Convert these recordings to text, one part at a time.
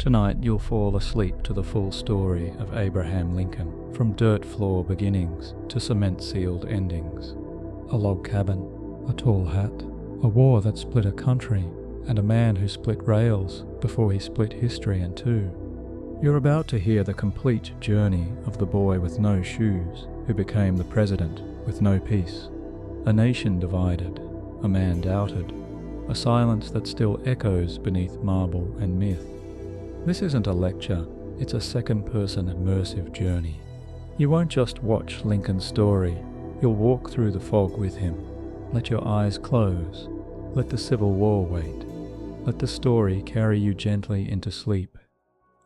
Tonight you'll fall asleep to the full story of Abraham Lincoln, from dirt floor beginnings to cement-sealed endings. A log cabin, a tall hat, a war that split a country, and a man who split rails before he split history in two. You're about to hear the complete journey of the boy with no shoes who became the president with no peace. A nation divided, a man doubted, a silence that still echoes beneath marble and myth. This isn't a lecture, it's a second-person immersive journey. You won't just watch Lincoln's story, you'll walk through the fog with him. Let your eyes close, let the Civil War wait, let the story carry you gently into sleep.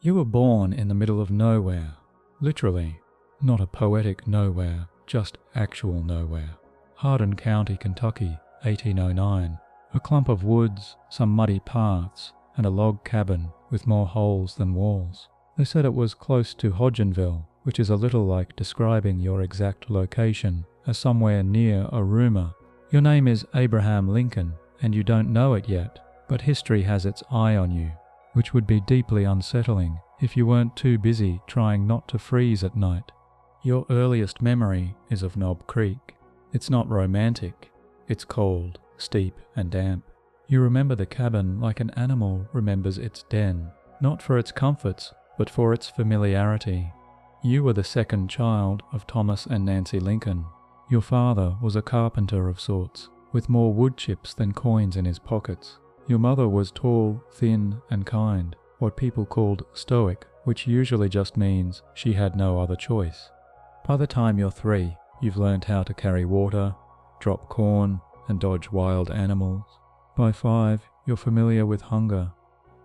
You were born in the middle of nowhere, literally, not a poetic nowhere, just actual nowhere. Hardin County, Kentucky, 1809. A clump of woods, some muddy paths, and a log cabin with more holes than walls. They said it was close to Hodgenville, which is a little like describing your exact location as somewhere near a rumor. Your name is Abraham Lincoln, and you don't know it yet, but history has its eye on you, which would be deeply unsettling if you weren't too busy trying not to freeze at night. Your earliest memory is of Knob Creek. It's not romantic. It's cold, steep, and damp. You remember the cabin like an animal remembers its den, not for its comforts, but for its familiarity. You were the second child of Thomas and Nancy Lincoln. Your father was a carpenter of sorts, with more wood chips than coins in his pockets. Your mother was tall, thin, and kind, what people called stoic, which usually just means she had no other choice. By the time you're 3, you've learned how to carry water, drop corn, and dodge wild animals. By 5, you're familiar with hunger.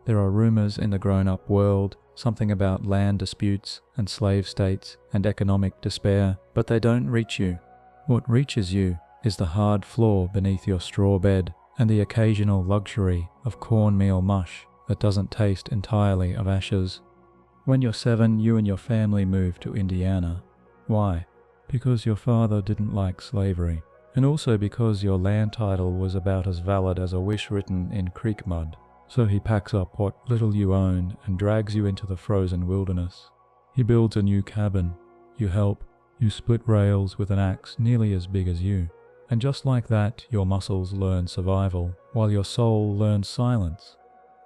There are rumors in the grown-up world, something about land disputes and slave states and economic despair, but they don't reach you. What reaches you is the hard floor beneath your straw bed and the occasional luxury of cornmeal mush that doesn't taste entirely of ashes. When you're 7, you and your family move to Indiana. Why? Because your father didn't like slavery, and also because your land title was about as valid as a wish written in creek mud. So he packs up what little you own and drags you into the frozen wilderness. He builds a new cabin. You help. You split rails with an axe nearly as big as you. And just like that, your muscles learn survival, while your soul learns silence.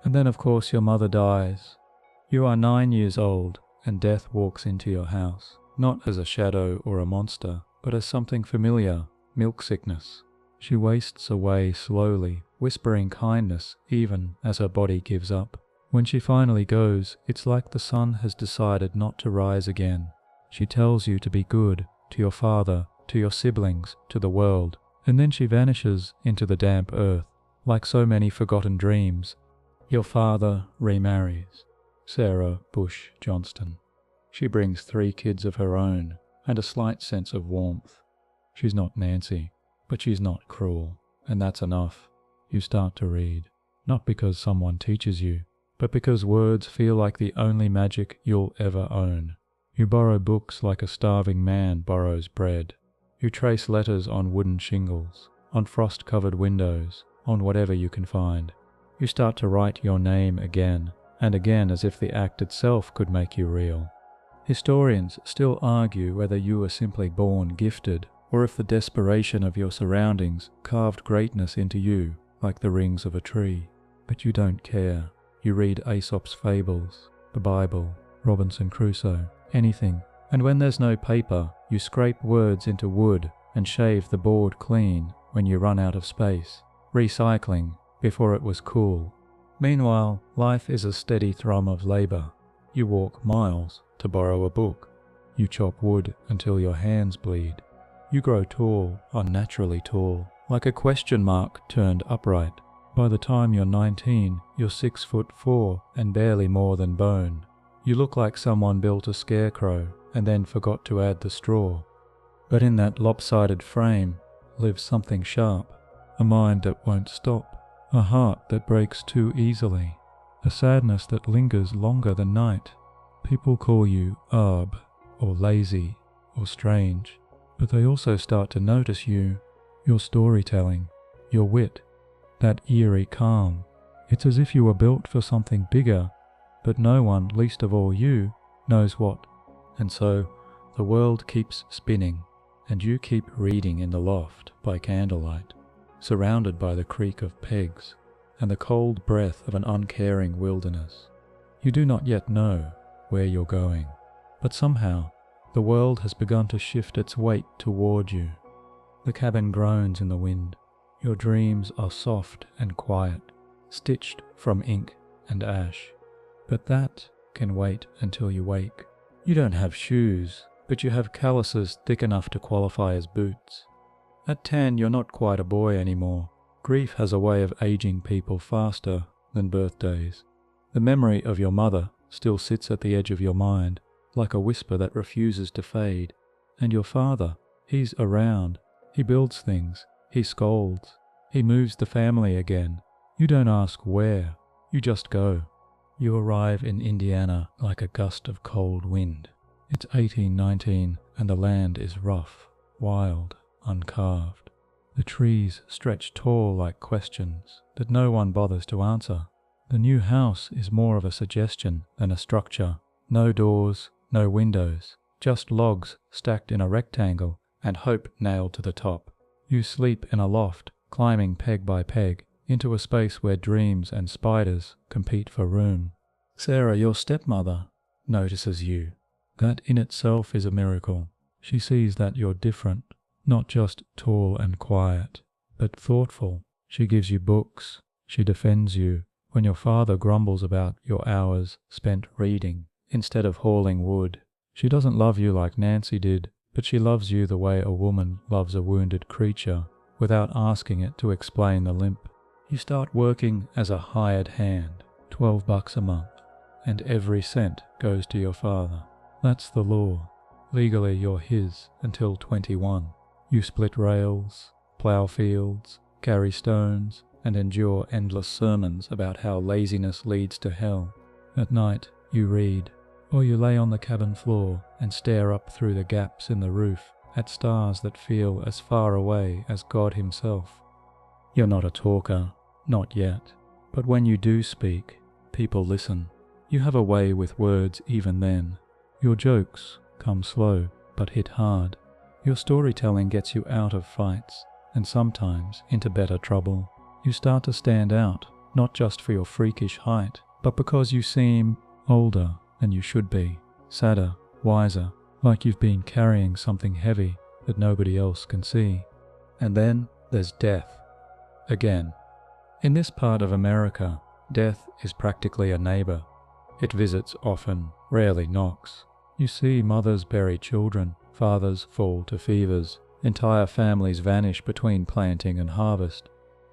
And then of course your mother dies. You are 9 years old, and death walks into your house, not as a shadow or a monster, but as something familiar. Milk sickness. She wastes away slowly, whispering kindness even as her body gives up. When she finally goes, it's like the sun has decided not to rise again. She tells you to be good, to your father, to your siblings, to the world, and then she vanishes into the damp earth, like so many forgotten dreams. Your father remarries, Sarah Bush Johnston. She brings 3 kids of her own, and a slight sense of warmth. She's not Nancy, but she's not cruel, and that's enough. You start to read, not because someone teaches you, but because words feel like the only magic you'll ever own. You borrow books like a starving man borrows bread. You trace letters on wooden shingles, on frost-covered windows, on whatever you can find. You start to write your name again, and again as if the act itself could make you real. Historians still argue whether you were simply born gifted, or if the desperation of your surroundings carved greatness into you like the rings of a tree. But you don't care. You read Aesop's fables, the Bible, Robinson Crusoe, anything. And when there's no paper, you scrape words into wood and shave the board clean when you run out of space, recycling before it was cool. Meanwhile, life is a steady thrum of labor. You walk miles to borrow a book. You chop wood until your hands bleed. You grow tall, unnaturally tall, like a question mark turned upright. By the time you're 19, you're 6'4" and barely more than bone. You look like someone built a scarecrow and then forgot to add the straw. But in that lopsided frame lives something sharp, a mind that won't stop, a heart that breaks too easily, a sadness that lingers longer than night. People call you arb, or lazy, or strange. But they also start to notice you, your storytelling, your wit, that eerie calm. It's as if you were built for something bigger, but no one, least of all you, knows what. And so the world keeps spinning, and you keep reading in the loft by candlelight, surrounded by the creak of pegs and the cold breath of an uncaring wilderness. You do not yet know where you're going, but somehow the world has begun to shift its weight toward you. The cabin groans in the wind. Your dreams are soft and quiet, stitched from ink and ash. But that can wait until you wake. You don't have shoes, but you have calluses thick enough to qualify as boots. At 10, you're not quite a boy anymore. Grief has a way of aging people faster than birthdays. The memory of your mother still sits at the edge of your mind, like a whisper that refuses to fade. And your father, he's around. He builds things. He scolds. He moves the family again. You don't ask where. You just go. You arrive in Indiana like a gust of cold wind. It's 1819 and the land is rough, wild, uncarved. The trees stretch tall like questions that no one bothers to answer. The new house is more of a suggestion than a structure. No doors, no windows, just logs stacked in a rectangle and hope nailed to the top. You sleep in a loft, climbing peg by peg, into a space where dreams and spiders compete for room. Sarah, your stepmother, notices you. That in itself is a miracle. She sees that you're different, not just tall and quiet, but thoughtful. She gives you books. She defends you when your father grumbles about your hours spent reading instead of hauling wood. She doesn't love you like Nancy did, but she loves you the way a woman loves a wounded creature, without asking it to explain the limp. You start working as a hired hand, $12 a month, and every cent goes to your father. That's the law. Legally you're his until 21. You split rails, plow fields, carry stones, and endure endless sermons about how laziness leads to hell. At night you read, or you lay on the cabin floor and stare up through the gaps in the roof at stars that feel as far away as God himself. You're not a talker, not yet, but when you do speak, people listen. You have a way with words even then. Your jokes come slow but hit hard. Your storytelling gets you out of fights and sometimes into better trouble. You start to stand out, not just for your freakish height, but because you seem older than you should be, sadder, wiser, like you've been carrying something heavy that nobody else can see. And then there's death. Again. In this part of America, death is practically a neighbor. It visits often, rarely knocks. You see mothers bury children, fathers fall to fevers, entire families vanish between planting and harvest.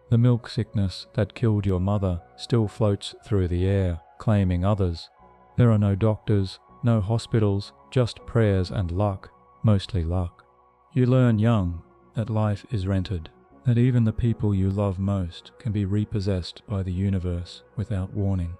The milk sickness that killed your mother still floats through the air, claiming others. There are no doctors, no hospitals, just prayers and luck, mostly luck. You learn young that life is rented, that even the people you love most can be repossessed by the universe without warning.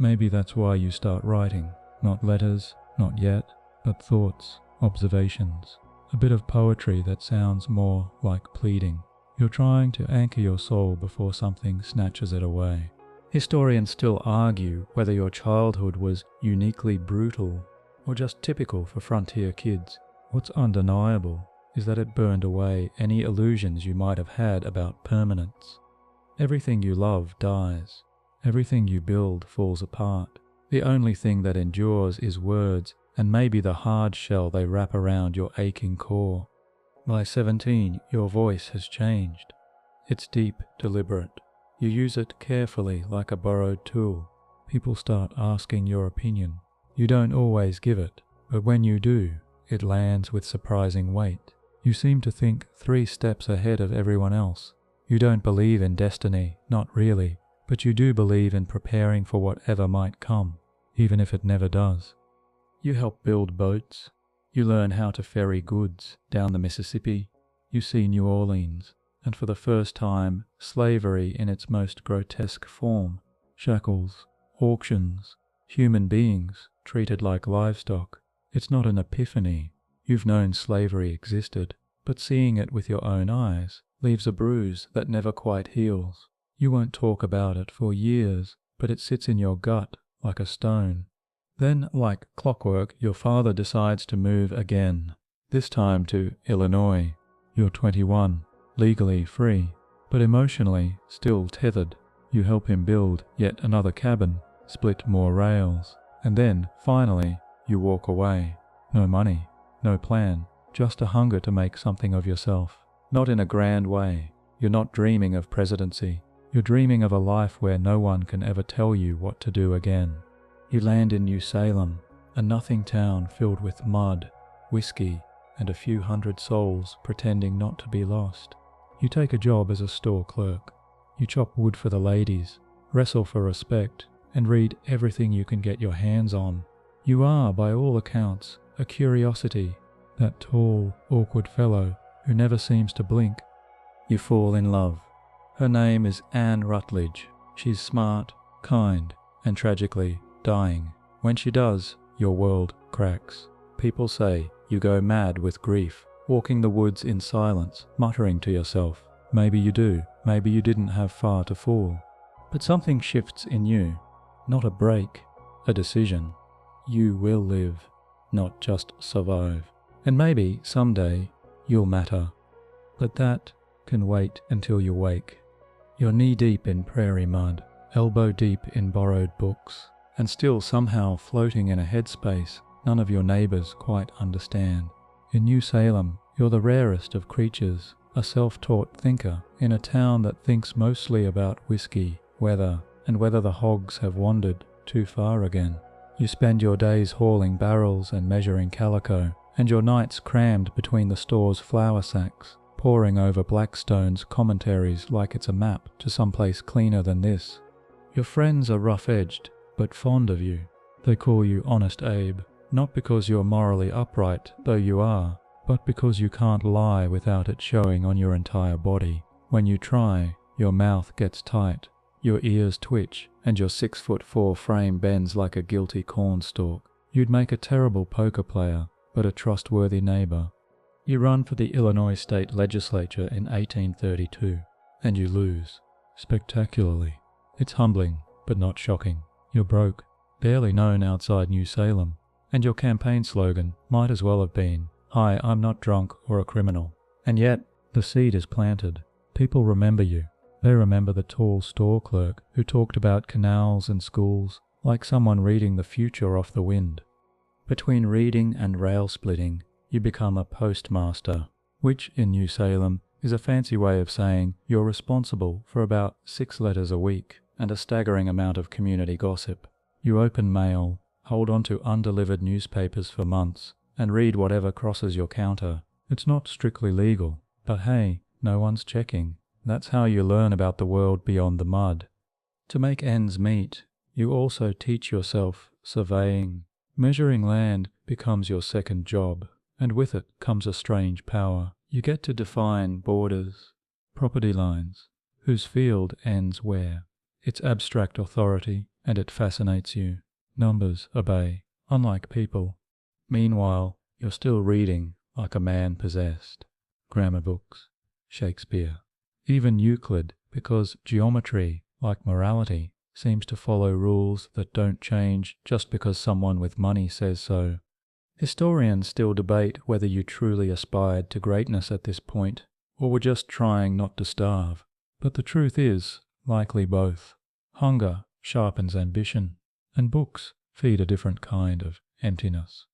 Maybe that's why you start writing, not letters, not yet, but thoughts, observations, a bit of poetry that sounds more like pleading. You're trying to anchor your soul before something snatches it away. Historians still argue whether your childhood was uniquely brutal or just typical for frontier kids. What's undeniable is that it burned away any illusions you might have had about permanence. Everything you love dies. Everything you build falls apart. The only thing that endures is words and maybe the hard shell they wrap around your aching core. By 17, your voice has changed. It's deep, deliberate. You use it carefully like a borrowed tool. People start asking your opinion. You don't always give it, but when you do, it lands with surprising weight. You seem to think 3 steps ahead of everyone else. You don't believe in destiny, not really, but you do believe in preparing for whatever might come, even if it never does. You help build boats. You learn how to ferry goods down the Mississippi. You see New Orleans, and for the first time, slavery in its most grotesque form. Shackles, auctions, human beings treated like livestock. It's not an epiphany. You've known slavery existed, but seeing it with your own eyes leaves a bruise that never quite heals. You won't talk about it for years, but it sits in your gut like a stone. Then, like clockwork, your father decides to move again, this time to Illinois. You're 21, legally free, but emotionally still tethered. You help him build yet another cabin, split more rails, and then, finally, you walk away. No money, no plan, just a hunger to make something of yourself. Not in a grand way. You're not dreaming of presidency. You're dreaming of a life where no one can ever tell you what to do again. You land in New Salem, a nothing town filled with mud, whiskey, and a few hundred souls pretending not to be lost. You take a job as a store clerk. You chop wood for the ladies, wrestle for respect, and read everything you can get your hands on. You are, by all accounts, a curiosity, that tall, awkward fellow who never seems to blink. You fall in love. Her name is Anne Rutledge. She's smart, kind, and tragically dying. When she does, your world cracks. People say you go mad with grief, walking the woods in silence, muttering to yourself. Maybe you do, maybe you didn't have far to fall. But something shifts in you. Not a break, a decision. You will live, not just survive. And maybe, someday, you'll matter. But that can wait until you wake. You're knee-deep in prairie mud, elbow-deep in borrowed books, and still somehow floating in a headspace none of your neighbors quite understand. In New Salem, you're the rarest of creatures, a self-taught thinker in a town that thinks mostly about whiskey, weather, and whether the hogs have wandered too far again. You spend your days hauling barrels and measuring calico, and your nights crammed between the store's flour sacks, poring over Blackstone's commentaries like it's a map to someplace cleaner than this. Your friends are rough-edged, but fond of you. They call you Honest Abe, not because you're morally upright, though you are, but because you can't lie without it showing on your entire body. When you try, your mouth gets tight, your ears twitch, and your 6'4" frame bends like a guilty cornstalk. You'd make a terrible poker player, but a trustworthy neighbor. You run for the Illinois state legislature in 1832, and you lose. Spectacularly. It's humbling, but not shocking. You're broke, barely known outside New Salem, and your campaign slogan might as well have been, "Hi, I'm not drunk or a criminal." And yet, the seed is planted. People remember you. They remember the tall store clerk who talked about canals and schools like someone reading the future off the wind. Between reading and rail splitting, you become a postmaster, which in New Salem is a fancy way of saying you're responsible for about 6 letters a week and a staggering amount of community gossip. You open mail, hold on to undelivered newspapers for months, and read whatever crosses your counter. It's not strictly legal, but hey, no one's checking. That's how you learn about the world beyond the mud. To make ends meet, you also teach yourself surveying. Measuring land becomes your second job, and with it comes a strange power. You get to define borders, property lines, whose field ends where. It's abstract authority, and it fascinates you. Numbers obey, unlike people. Meanwhile, you're still reading like a man possessed. Grammar books, Shakespeare, even Euclid, because geometry, like morality, seems to follow rules that don't change just because someone with money says so. Historians still debate whether you truly aspired to greatness at this point, or were just trying not to starve. But the truth is, likely both. Hunger sharpens ambition, and books feed a different kind of emptiness.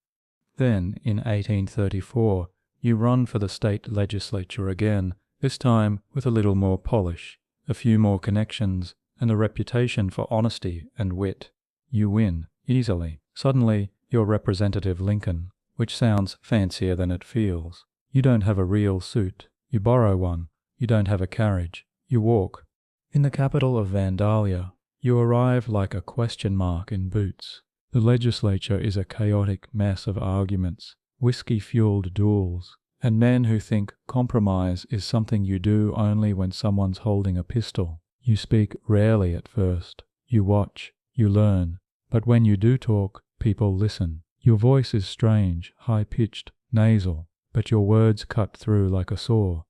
Then, in 1834, you run for the state legislature again, this time with a little more polish, a few more connections, and a reputation for honesty and wit. You win, easily. Suddenly, you're Representative Lincoln, which sounds fancier than it feels. You don't have a real suit. You borrow one. You don't have a carriage. You walk. In the capital of Vandalia, you arrive like a question mark in boots. The legislature is a chaotic mess of arguments, whiskey-fueled duels, and men who think compromise is something you do only when someone's holding a pistol. You speak rarely at first. You watch. You learn. But when you do talk, people listen. Your voice is strange, high-pitched, nasal, but your words cut through like a saw.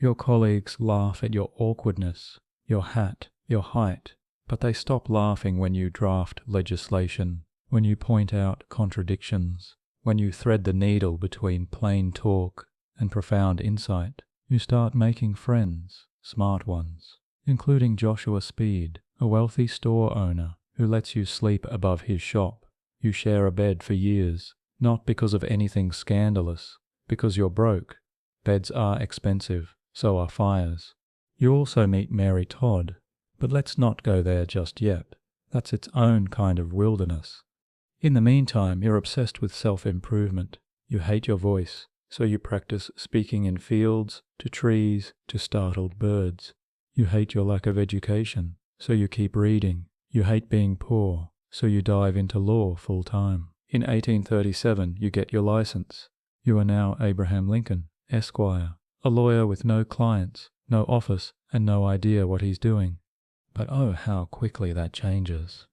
Your colleagues laugh at your awkwardness, your hat, your height, but they stop laughing when you draft legislation, when you point out contradictions, when you thread the needle between plain talk and profound insight. You start making friends, smart ones, including Joshua Speed, a wealthy store owner who lets you sleep above his shop. You share a bed for years, not because of anything scandalous, because you're broke. Beds are expensive, so are fires. You also meet Mary Todd, but let's not go there just yet. That's its own kind of wilderness. In the meantime, you're obsessed with self-improvement. You hate your voice, so you practice speaking in fields, to trees, to startled birds. You hate your lack of education, so you keep reading. You hate being poor, so you dive into law full-time. In 1837, you get your license. You are now Abraham Lincoln, Esquire, a lawyer with no clients, no office, and no idea what he's doing. But oh, how quickly that changes.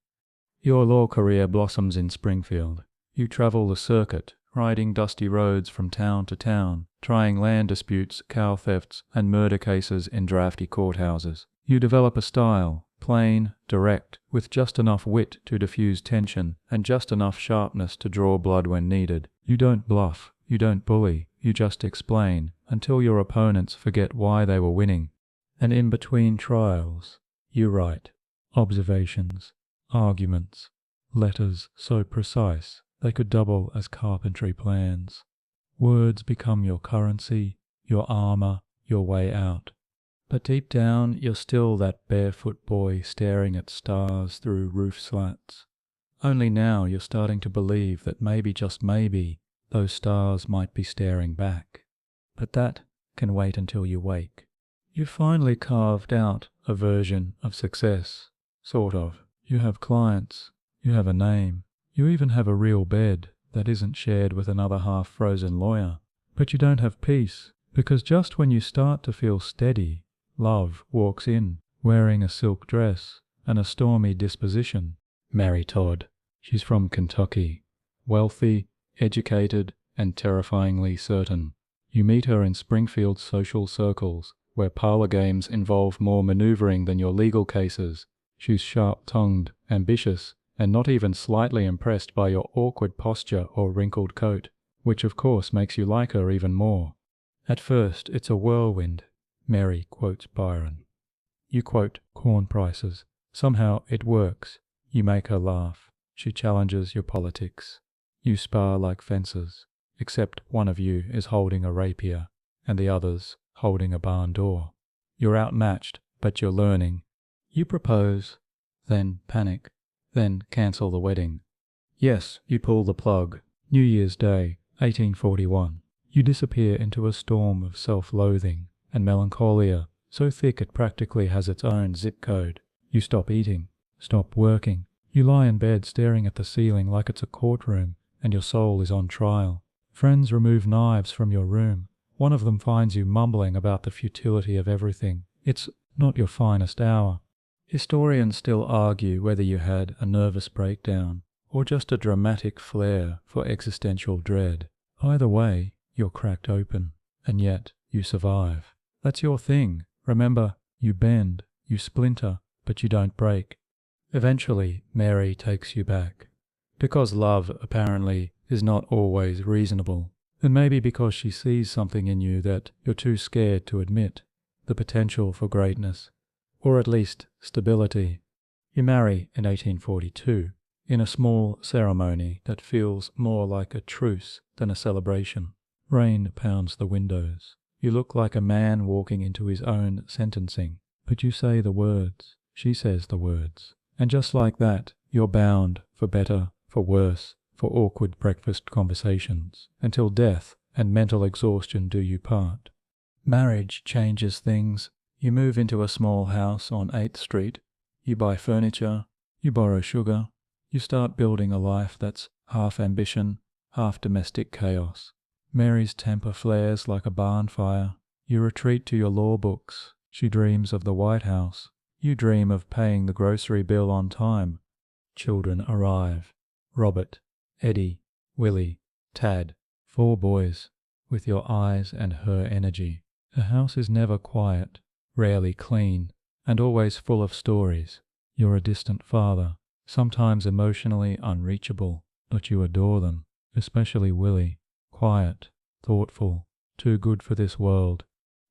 Your law career blossoms in Springfield. You travel the circuit, riding dusty roads from town to town, trying land disputes, cow thefts, and murder cases in drafty courthouses. You develop a style, plain, direct, with just enough wit to diffuse tension and just enough sharpness to draw blood when needed. You don't bluff, you don't bully, you just explain, until your opponents forget why they were winning. And in between trials, you write observations, arguments, letters so precise they could double as carpentry plans. Words become your currency, your armor, your way out. But deep down, you're still that barefoot boy staring at stars through roof slats. Only now you're starting to believe that maybe, just maybe, those stars might be staring back. But that can wait until you wake. You've finally carved out a version of success. Sort of. You have clients. You have a name. You even have a real bed that isn't shared with another half-frozen lawyer. But you don't have peace, because just when you start to feel steady, love walks in, wearing a silk dress and a stormy disposition. Mary Todd. She's from Kentucky. Wealthy, educated, and terrifyingly certain. You meet her in Springfield's social circles, where parlor games involve more maneuvering than your legal cases. She's sharp-tongued, ambitious, and not even slightly impressed by your awkward posture or wrinkled coat, which of course makes you like her even more. At first, it's a whirlwind. Mary quotes Byron. You quote corn prices. Somehow it works. You make her laugh. She challenges your politics. You spar like fencers, except one of you is holding a rapier, and the other's holding a barn door. You're outmatched, but you're learning. You propose, then panic, then cancel the wedding. Yes, you pull the plug. New Year's Day, 1841. You disappear into a storm of self-loathing and melancholia, so thick it practically has its own zip code. You stop eating, stop working. You lie in bed staring at the ceiling like it's a courtroom, and your soul is on trial. Friends remove knives from your room. One of them finds you mumbling about the futility of everything. It's not your finest hour. Historians still argue whether you had a nervous breakdown or just a dramatic flair for existential dread. Either way, you're cracked open, and yet you survive. That's your thing. Remember, you bend, you splinter, but you don't break. Eventually, Mary takes you back. Because love, apparently, is not always reasonable. And maybe because she sees something in you that you're too scared to admit. The potential for greatness. Or at least stability. You marry in 1842, in a small ceremony that feels more like a truce than a celebration. Rain pounds the windows. You look like a man walking into his own sentencing. But you say the words. She says the words. And just like that, you're bound, for better, for worse, for awkward breakfast conversations, until death and mental exhaustion do you part. Marriage changes things. You move into a small house on 8th Street. You buy furniture. You borrow sugar. You start building a life that's half ambition, half domestic chaos. Mary's temper flares like a barn fire. You retreat to your law books. She dreams of the White House. You dream of paying the grocery bill on time. Children arrive. Robert, Eddie, Willie, Tad. 4 boys, with your eyes and her energy. The house is never quiet, rarely clean, and always full of stories. You're a distant father, sometimes emotionally unreachable, but you adore them, especially Willie, quiet, thoughtful, too good for this world.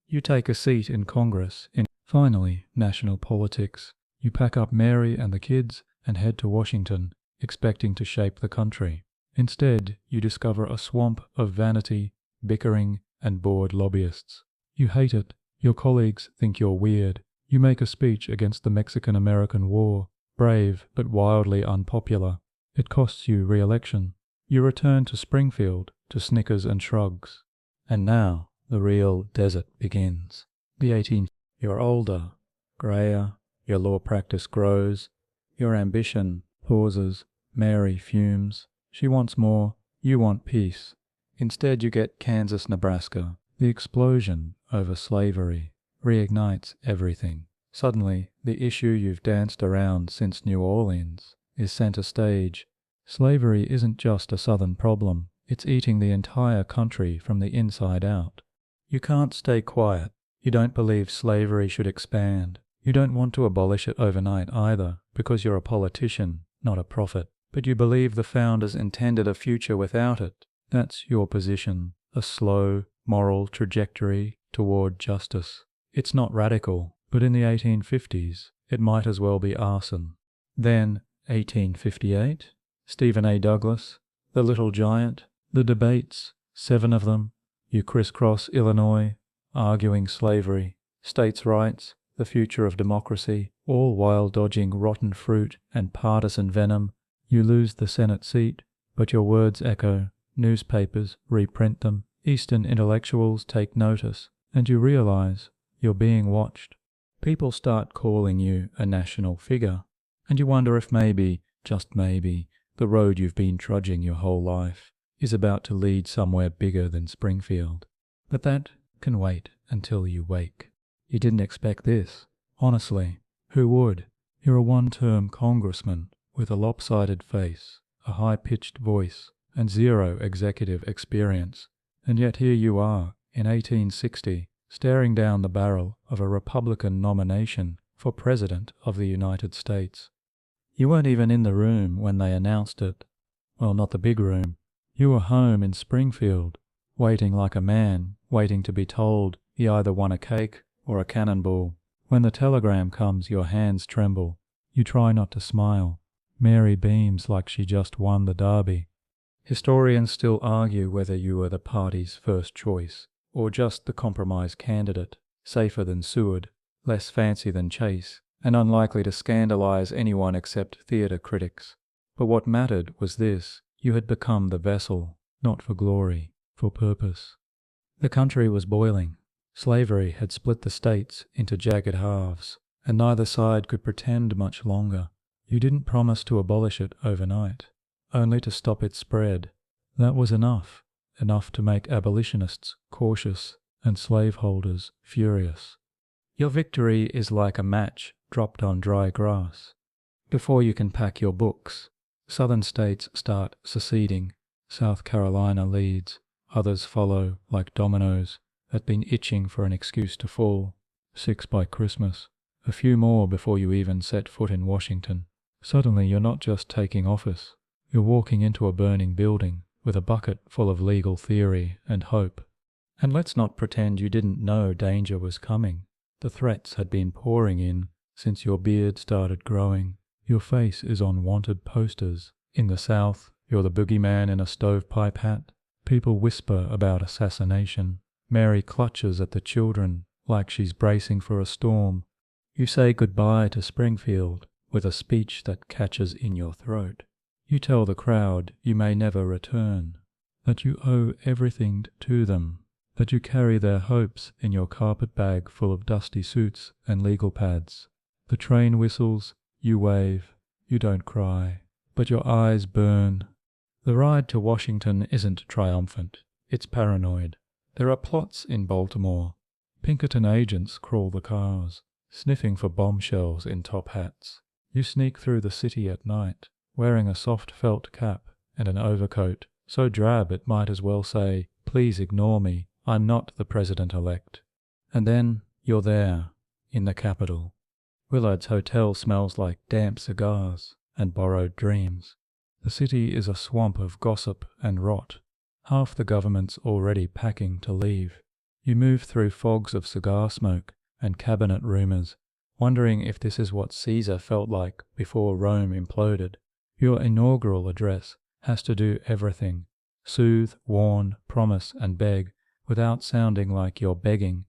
You take a seat in Congress, in finally national politics. You pack up Mary and the kids and head to Washington, expecting to shape the country. Instead, you discover a swamp of vanity, bickering, and bored lobbyists. You hate it. Your colleagues think you're weird. You make a speech against the Mexican-American War, brave but wildly unpopular. It costs you re-election. You return to Springfield, to Snickers and shrugs. And now, the real desert begins. The 18th. You're older, greyer, your law practice grows, your ambition pauses, Mary fumes. She wants more, you want peace. Instead you get Kansas, Nebraska. The explosion over slavery reignites everything. Suddenly, the issue you've danced around since New Orleans is center stage. Slavery isn't just a Southern problem, it's eating the entire country from the inside out. You can't stay quiet. You don't believe slavery should expand. You don't want to abolish it overnight either, because you're a politician, not a prophet. But you believe the founders intended a future without it. That's your position, a slow, moral trajectory toward justice. It's not radical, but in the 1850s, it might as well be arson. Then, 1858, Stephen A. Douglas, The Little Giant, the debates, 7 of them. You crisscross Illinois, arguing slavery, states' rights, the future of democracy, all while dodging rotten fruit and partisan venom. You lose the Senate seat, but your words echo. Newspapers reprint them. Eastern intellectuals take notice, and you realize you're being watched. People start calling you a national figure, and you wonder if maybe, just maybe, the road you've been trudging your whole life is about to lead somewhere bigger than Springfield. But that can wait until you wake. You didn't expect this. Honestly, who would? You're a one-term congressman with a lopsided face, a high-pitched voice, and 0 executive experience. And yet here you are, in 1860, staring down the barrel of a Republican nomination for President of the United States. You weren't even in the room when they announced it. Well, not the big room. You were home in Springfield, waiting like a man, waiting to be told he either won a cake or a cannonball. When the telegram comes, your hands tremble. You try not to smile. Mary beams like she just won the derby. Historians still argue whether you were the party's first choice, or just the compromise candidate, safer than Seward, less fancy than Chase, and unlikely to scandalize anyone except theatre critics. But what mattered was this: you had become the vessel, not for glory, for purpose. The country was boiling. Slavery had split the states into jagged halves, and neither side could pretend much longer. You didn't promise to abolish it overnight, only to stop its spread. That was enough to make abolitionists cautious and slaveholders furious. Your victory is like a match dropped on dry grass. Before you can pack your books, Southern states start seceding. South Carolina leads. Others follow like dominoes that been itching for an excuse to fall. 6 by Christmas. A few more before you even set foot in Washington. Suddenly you're not just taking office. You're walking into a burning building with a bucket full of legal theory and hope. And let's not pretend you didn't know danger was coming. The threats had been pouring in since your beard started growing. Your face is on wanted posters. In the South, you're the boogeyman in a stovepipe hat. People whisper about assassination. Mary clutches at the children like she's bracing for a storm. You say goodbye to Springfield with a speech that catches in your throat. You tell the crowd you may never return, that you owe everything to them, that you carry their hopes in your carpet bag full of dusty suits and legal pads. The train whistles, you wave, you don't cry, but your eyes burn. The ride to Washington isn't triumphant, it's paranoid. There are plots in Baltimore. Pinkerton agents crawl the cars, sniffing for bombshells in top hats. You sneak through the city at night, wearing a soft felt cap and an overcoat, so drab it might as well say, "Please ignore me, I'm not the president-elect." And then you're there, in the Capitol. Willard's hotel smells like damp cigars and borrowed dreams. The city is a swamp of gossip and rot. Half the government's already packing to leave. You move through fogs of cigar smoke and cabinet rumours, wondering if this is what Caesar felt like before Rome imploded. Your inaugural address has to do everything: soothe, warn, promise, and beg, without sounding like you're begging.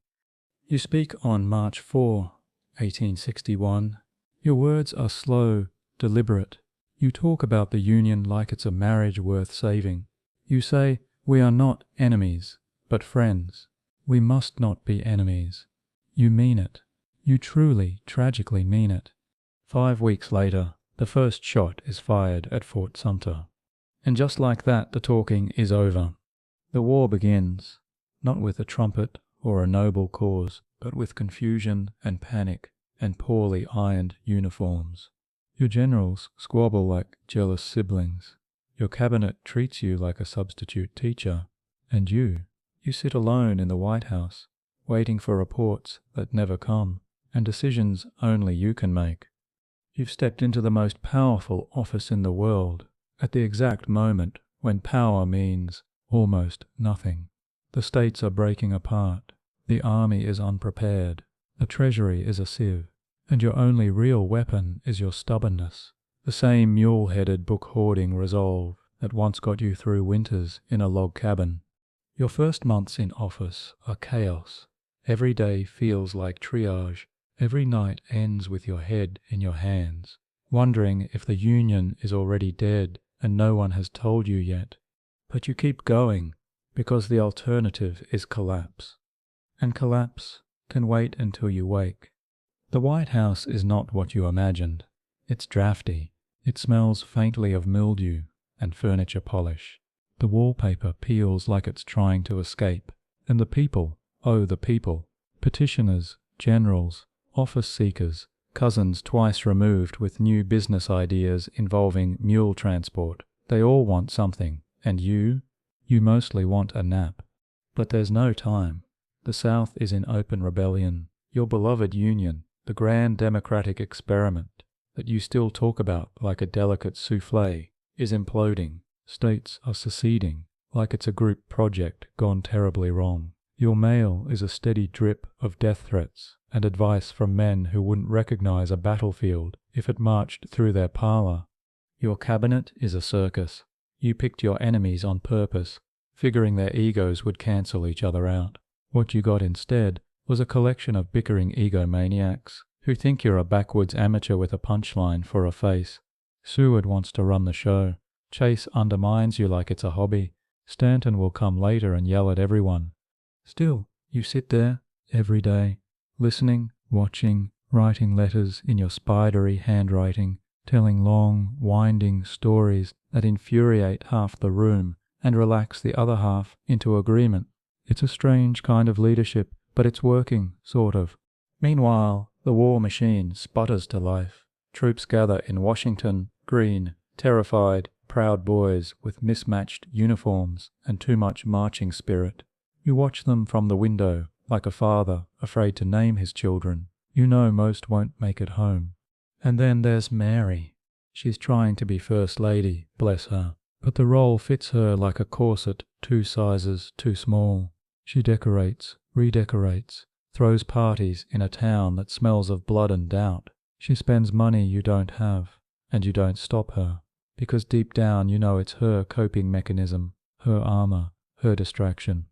You speak on March 4, 1861. Your words are slow, deliberate. You talk about the Union like it's a marriage worth saving. You say, "We are not enemies, but friends. We must not be enemies." You mean it. You truly, tragically mean it. 5 weeks later, the first shot is fired at Fort Sumter. And just like that, the talking is over. The war begins, not with a trumpet or a noble cause, but with confusion and panic and poorly ironed uniforms. Your generals squabble like jealous siblings. Your cabinet treats you like a substitute teacher. And you sit alone in the White House, waiting for reports that never come, and decisions only you can make. You've stepped into the most powerful office in the world, at the exact moment when power means almost nothing. The states are breaking apart. The army is unprepared. The treasury is a sieve. And your only real weapon is your stubbornness, the same mule-headed book-hoarding resolve that once got you through winters in a log cabin. Your first months in office are chaos. Every day feels like triage. Every night ends with your head in your hands, wondering if the Union is already dead and no one has told you yet. But you keep going, because the alternative is collapse. And collapse can wait until you wake. The White House is not what you imagined. It's drafty. It smells faintly of mildew and furniture polish. The wallpaper peels like it's trying to escape. And the people, oh the people, petitioners, generals, office seekers, cousins twice removed with new business ideas involving mule transport. They all want something, and you mostly want a nap. But there's no time. The South is in open rebellion. Your beloved Union, the grand democratic experiment that you still talk about like a delicate souffle, is imploding. States are seceding like it's a group project gone terribly wrong. Your mail is a steady drip of death threats and advice from men who wouldn't recognize a battlefield if it marched through their parlor. Your cabinet is a circus. You picked your enemies on purpose, figuring their egos would cancel each other out. What you got instead was a collection of bickering egomaniacs who think you're a backwoods amateur with a punchline for a face. Seward wants to run the show. Chase undermines you like it's a hobby. Stanton will come later and yell at everyone. Still, you sit there every day, listening, watching, writing letters in your spidery handwriting, telling long, winding stories that infuriate half the room and relax the other half into agreement. It's a strange kind of leadership, but it's working, sort of. Meanwhile, the war machine sputters to life. Troops gather in Washington, green, terrified, proud boys with mismatched uniforms and too much marching spirit. You watch them from the window, like a father afraid to name his children. You know most won't make it home. And then there's Mary. She's trying to be First Lady, bless her. But the role fits her like a corset 2 sizes too small. She decorates, redecorates, throws parties in a town that smells of blood and doubt. She spends money you don't have, and you don't stop her, because deep down you know it's her coping mechanism, her armor, her distraction.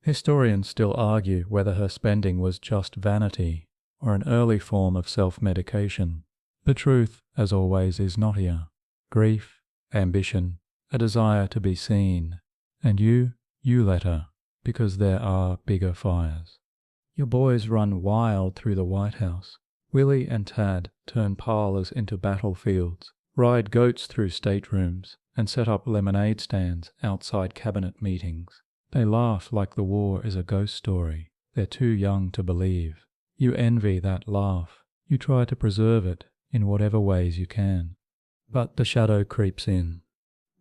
Historians still argue whether her spending was just vanity or an early form of self-medication. The truth, as always, is knottier. Grief, ambition, a desire to be seen. And you let her, because there are bigger fires. Your boys run wild through the White House. Willie and Tad turn parlors into battlefields, ride goats through staterooms, and set up lemonade stands outside cabinet meetings. They laugh like the war is a ghost story. They're too young to believe. You envy that laugh. You try to preserve it in whatever ways you can. But the shadow creeps in.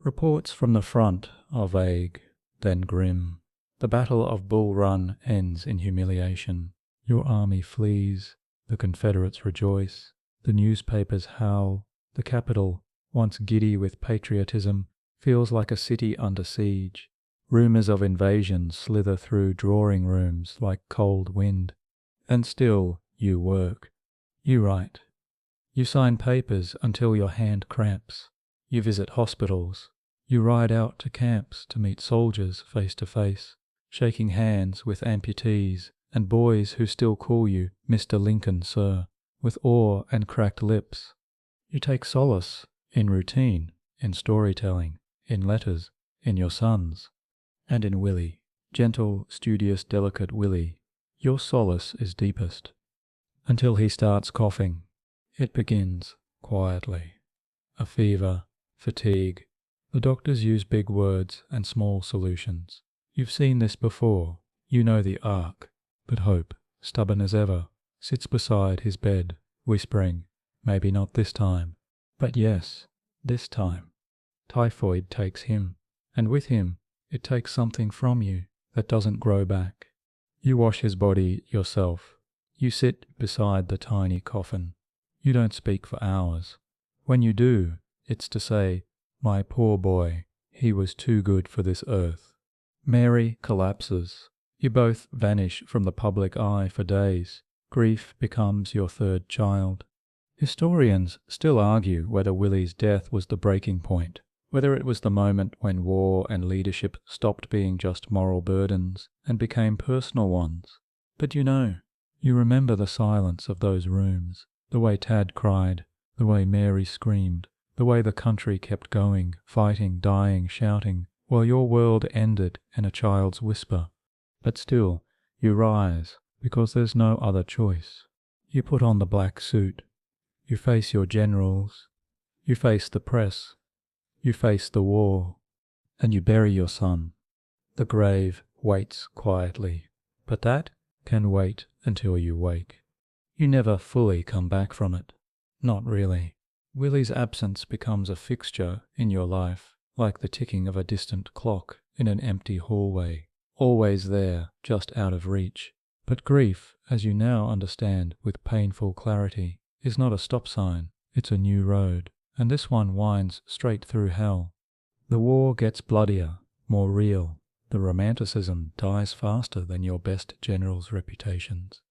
Reports from the front are vague, then grim. The Battle of Bull Run ends in humiliation. Your army flees. The Confederates rejoice. The newspapers howl. The capital, once giddy with patriotism, feels like a city under siege. Rumours of invasion slither through drawing rooms like cold wind. And still you work. You write. You sign papers until your hand cramps. You visit hospitals. You ride out to camps to meet soldiers face to face, shaking hands with amputees and boys who still call you Mr. Lincoln, sir, with awe and cracked lips. You take solace in routine, in storytelling, in letters, in your sons, and in Willie, gentle, studious, delicate Willie. Your solace is deepest. Until he starts coughing. It begins quietly. A fever, fatigue. The doctors use big words and small solutions. You've seen this before. You know the arc. But hope, stubborn as ever, sits beside his bed, whispering, maybe not this time. But yes, this time. Typhoid takes him, and with him it takes something from you that doesn't grow back. You wash his body yourself. You sit beside the tiny coffin. You don't speak for hours. When you do, it's to say, my poor boy, he was too good for this earth. Mary collapses. You both vanish from the public eye for days. Grief becomes your third child. Historians still argue whether Willie's death was the breaking point, whether it was the moment when war and leadership stopped being just moral burdens and became personal ones. But you remember the silence of those rooms, the way Tad cried, the way Mary screamed, the way the country kept going, fighting, dying, shouting, while your world ended in a child's whisper. But still, you rise, because there's no other choice. You put on the black suit. You face your generals. You face the press. You face the war. And you bury your son. The grave waits quietly, but that can wait until you wake. You never fully come back from it. Not really. Willie's absence becomes a fixture in your life, like the ticking of a distant clock in an empty hallway, always there, just out of reach. But grief, as you now understand with painful clarity, is not a stop sign, it's a new road, and this one winds straight through hell. The war gets bloodier, more real. The romanticism dies faster than your best generals' reputations.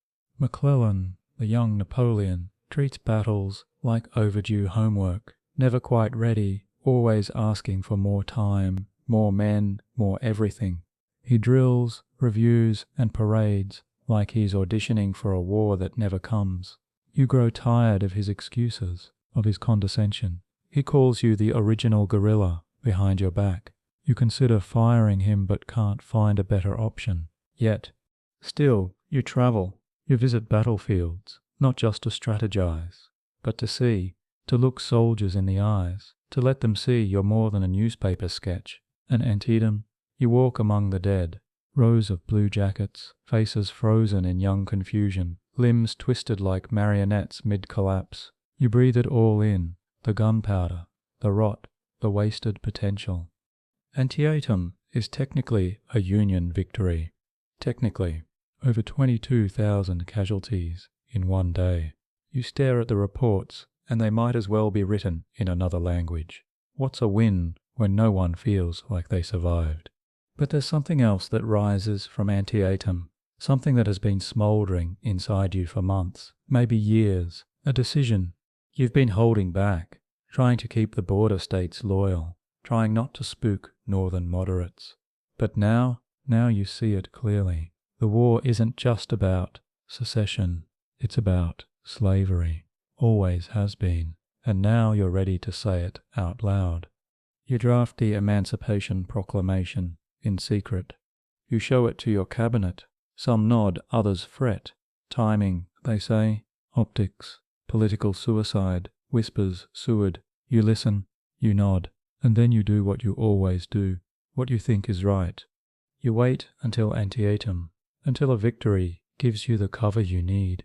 McClellan, the young Napoleon, treats battles like overdue homework, never quite ready, always asking for more time, more men, more everything. He drills, reviews, and parades like he's auditioning for a war that never comes. You grow tired of his excuses, of his condescension. He calls you the original guerrilla behind your back. You consider firing him but can't find a better option. Yet, still, you travel. You visit battlefields, not just to strategize, but to see, to look soldiers in the eyes, to let them see you're more than a newspaper sketch. And Antietam, you walk among the dead, rows of blue jackets, faces frozen in young confusion, limbs twisted like marionettes mid-collapse. You breathe it all in, the gunpowder, the rot, the wasted potential. Antietam is technically a Union victory. Technically, over 22,000 casualties in one day. You stare at the reports, and they might as well be written in another language. What's a win when no one feels like they survived? But there's something else that rises from Antietam, something that has been smouldering inside you for months, maybe years, a decision. You've been holding back, trying to keep the border states loyal, trying not to spook northern moderates. But now you see it clearly. The war isn't just about secession, it's about slavery. Always has been, and now you're ready to say it out loud. You draft the Emancipation Proclamation in secret. You show it to your cabinet. Some nod, others fret. Timing, they say. Optics. Political suicide. Whispers, Seward. You listen, you nod, and then you do what you always do, what you think is right. You wait until Antietam, until a victory gives you the cover you need.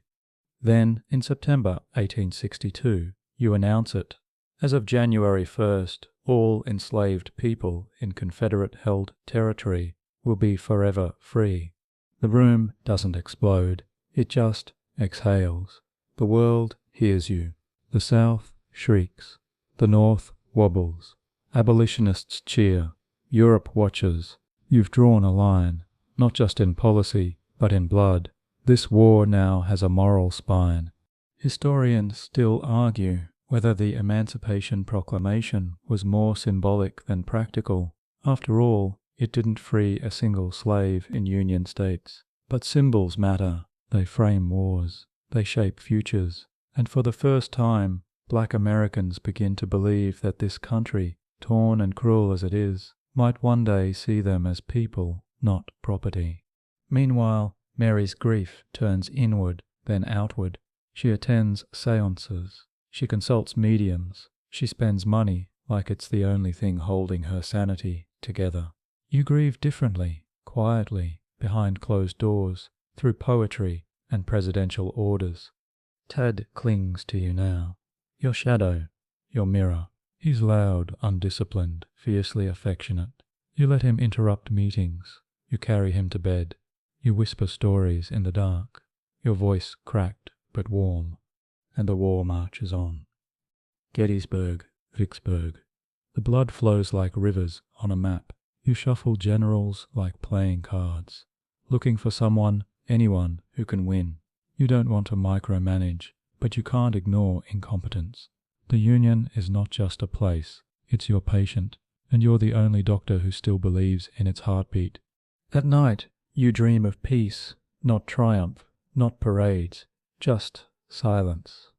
Then, in September 1862, you announce it. As of January 1st, all enslaved people in Confederate-held territory will be forever free. The room doesn't explode, it just exhales. The world hears you. The South shrieks. The North wobbles. Abolitionists cheer. Europe watches. You've drawn a line, not just in policy, but in blood. This war now has a moral spine. Historians still argue whether the Emancipation Proclamation was more symbolic than practical. After all, it didn't free a single slave in Union states. But symbols matter. They frame wars. They shape futures. And for the first time, Black Americans begin to believe that this country, torn and cruel as it is, might one day see them as people, not property. Meanwhile, Mary's grief turns inward, then outward. She attends seances. She consults mediums. She spends money like it's the only thing holding her sanity together. You grieve differently, quietly, behind closed doors, through poetry and presidential orders. Tad clings to you now. Your shadow, your mirror. He's loud, undisciplined, fiercely affectionate. You let him interrupt meetings. You carry him to bed. You whisper stories in the dark. Your voice cracked but warm. And the war marches on. Gettysburg, Vicksburg. The blood flows like rivers on a map. You shuffle generals like playing cards, looking for someone, anyone, who can win. You don't want to micromanage, but you can't ignore incompetence. The Union is not just a place, it's your patient, and you're the only doctor who still believes in its heartbeat. At night, you dream of peace, not triumph, not parades, just silence.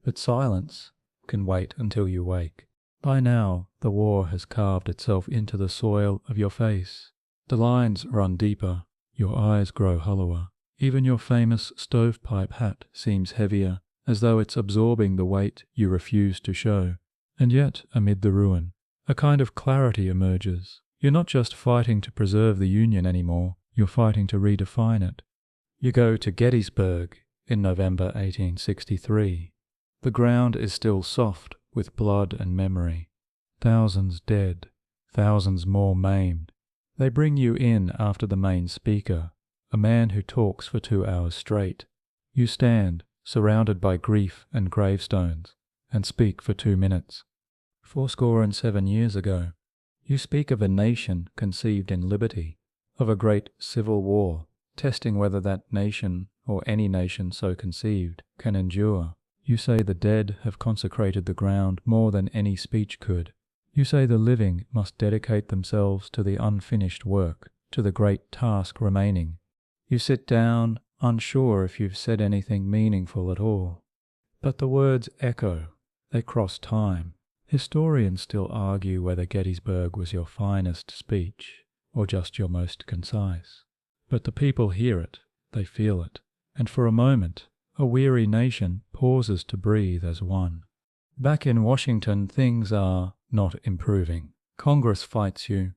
But silence can wait until you wake. By now, the war has carved itself into the soil of your face. The lines run deeper, your eyes grow hollower. Even your famous stovepipe hat seems heavier, as though it's absorbing the weight you refuse to show. And yet, amid the ruin, a kind of clarity emerges. You're not just fighting to preserve the Union anymore, you're fighting to redefine it. You go to Gettysburg in November 1863. The ground is still soft with blood and memory. Thousands dead, thousands more maimed. They bring you in after the main speaker, a man who talks for 2 hours straight. You stand, surrounded by grief and gravestones, and speak for 2 minutes. 77 years ago, you speak of a nation conceived in liberty, of a great civil war, testing whether that nation, or any nation so conceived, can endure. You say the dead have consecrated the ground more than any speech could. You say the living must dedicate themselves to the unfinished work, to the great task remaining. You sit down, unsure if you've said anything meaningful at all. But the words echo. They cross time. Historians still argue whether Gettysburg was your finest speech, or just your most concise. But the people hear it, they feel it, and for a moment, a weary nation pauses to breathe as one. Back in Washington, things are not improving. Congress fights you.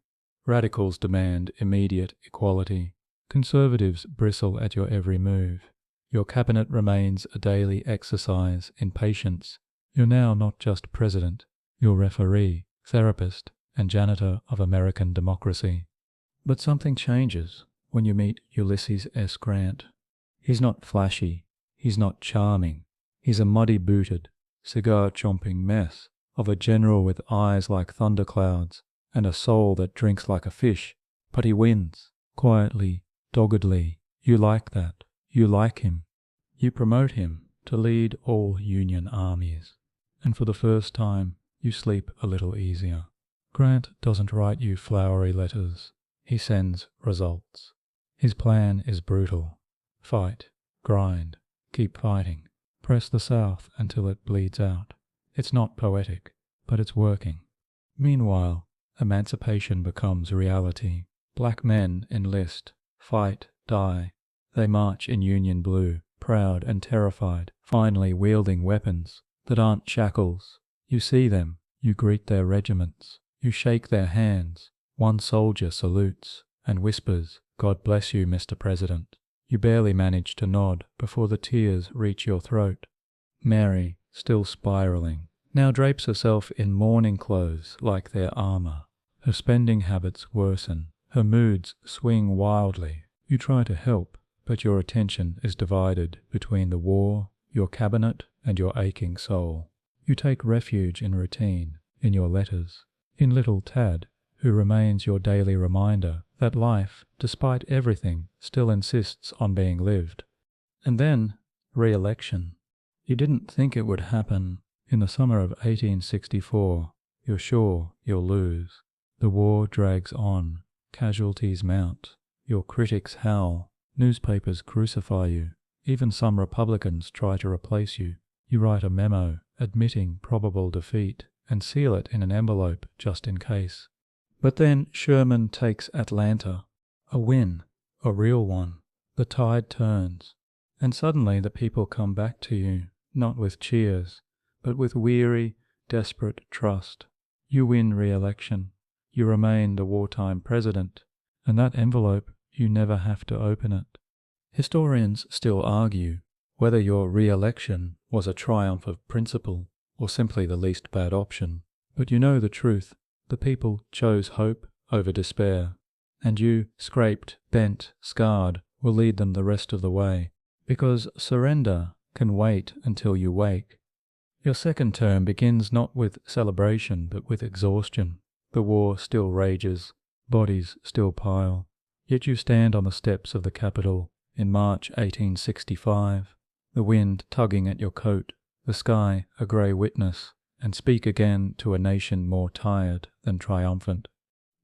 Radicals demand immediate equality. Conservatives bristle at your every move. Your cabinet remains a daily exercise in patience. You're now not just president, you're referee, therapist, and janitor of American democracy. But something changes when you meet Ulysses S. Grant. He's not flashy. He's not charming. He's a muddy-booted, cigar-chomping mess of a general with eyes like thunderclouds and a soul that drinks like a fish. But he wins, quietly, doggedly. You like that. You like him. You promote him to lead all Union armies. And for the first time, you sleep a little easier. Grant doesn't write you flowery letters. He sends results. His plan is brutal. Fight. Grind. Keep fighting. Press the South until it bleeds out. It's not poetic, but it's working. Meanwhile, emancipation becomes reality. Black men enlist, fight, die. They march in Union blue, proud and terrified, finally wielding weapons that aren't shackles. You see them, you greet their regiments, you shake their hands. One soldier salutes and whispers, "God bless you, Mr. President." You barely manage to nod before the tears reach your throat. Mary, still spiraling, now drapes herself in mourning clothes like their armor. Her spending habits worsen. Her moods swing wildly. You try to help, but your attention is divided between the war your cabinet and your aching soul. You take refuge in routine, in your letters, in little Tad, who remains your daily reminder that life, despite everything, still insists on being lived. And then, re-election. You didn't think it would happen. In the summer of 1864, you're sure you'll lose. The war drags on, casualties mount, your critics howl, newspapers crucify you, even some Republicans try to replace you. You write a memo admitting probable defeat and seal it in an envelope just in case. But then Sherman takes Atlanta. A win, a real one. The tide turns, and suddenly the people come back to you, not with cheers, but with weary, desperate trust. You win re-election. You remain the wartime president, and that envelope, you never have to open it. Historians still argue whether your re-election was a triumph of principle or simply the least bad option. But you know the truth. The people chose hope over despair, and you, scraped, bent, scarred, will lead them the rest of the way, because surrender can wait until you wake. Your second term begins not with celebration but with exhaustion. The war still rages, bodies still pile, yet you stand on the steps of the Capitol in March 1865, the wind tugging at your coat, the sky a grey witness, and speak again to a nation more tired than triumphant.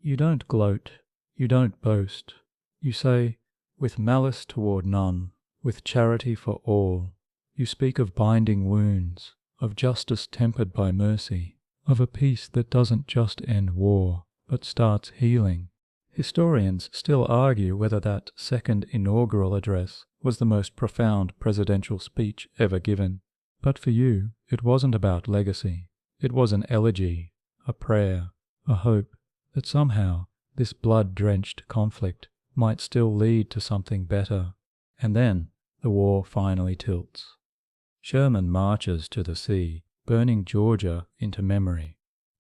You don't gloat, you don't boast. You say, with malice toward none, with charity for all. You speak of binding wounds, of justice tempered by mercy, of a peace that doesn't just end war, but starts healing. Historians still argue whether that second inaugural address was the most profound presidential speech ever given. But for you, it wasn't about legacy. It was an elegy, a prayer, a hope that somehow this blood-drenched conflict might still lead to something better. And then the war finally tilts. Sherman marches to the sea, burning Georgia into memory.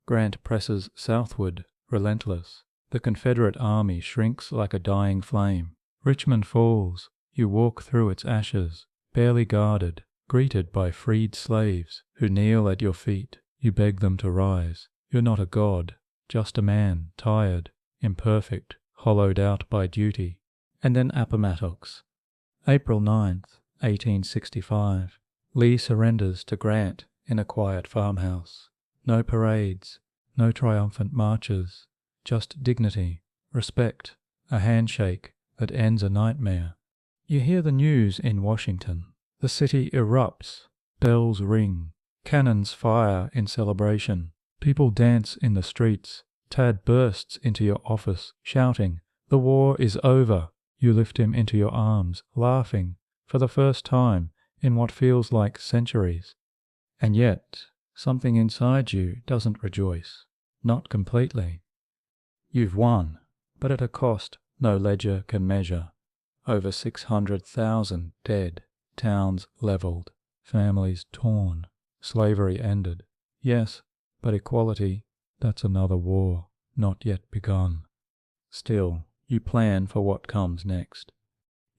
Grant presses southward, relentless. The Confederate army shrinks like a dying flame. Richmond falls. You walk through its ashes, barely guarded, greeted by freed slaves who kneel at your feet. You beg them to rise. You're not a god, just a man, tired, imperfect, hollowed out by duty. And then Appomattox. April 9th, 1865. Lee surrenders to Grant in a quiet farmhouse. No parades, no triumphant marches, just dignity, respect, a handshake that ends a nightmare. You hear the news in Washington. The city erupts, bells ring, cannons fire in celebration. People dance in the streets. Tad bursts into your office, shouting, "The war is over!" You lift him into your arms, laughing, for the first time in what feels like centuries. And yet, something inside you doesn't rejoice. Not completely. You've won, but at a cost no ledger can measure. Over 600,000 dead, towns leveled, families torn, slavery ended. Yes, but equality, that's another war, not yet begun. Still, you plan for what comes next.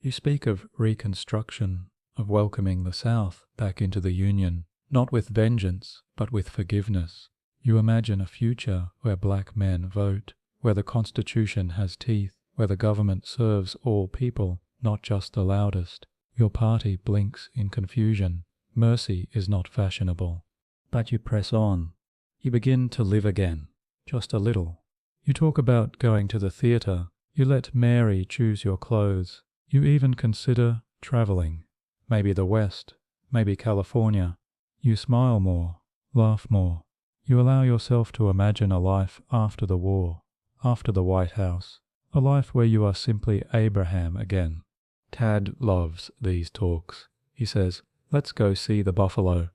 You speak of Reconstruction, of welcoming the South back into the Union, not with vengeance, but with forgiveness. You imagine a future where black men vote, where the Constitution has teeth, where the government serves all people, not just the loudest. Your party blinks in confusion. Mercy is not fashionable. But you press on. You begin to live again, just a little. You talk about going to the theatre. You let Mary choose your clothes. You even consider traveling. Maybe the West, maybe California. You smile more, laugh more. You allow yourself to imagine a life after the war, after the White House, a life where you are simply Abraham again. Tad loves these talks. He says, "Let's go see the buffalo."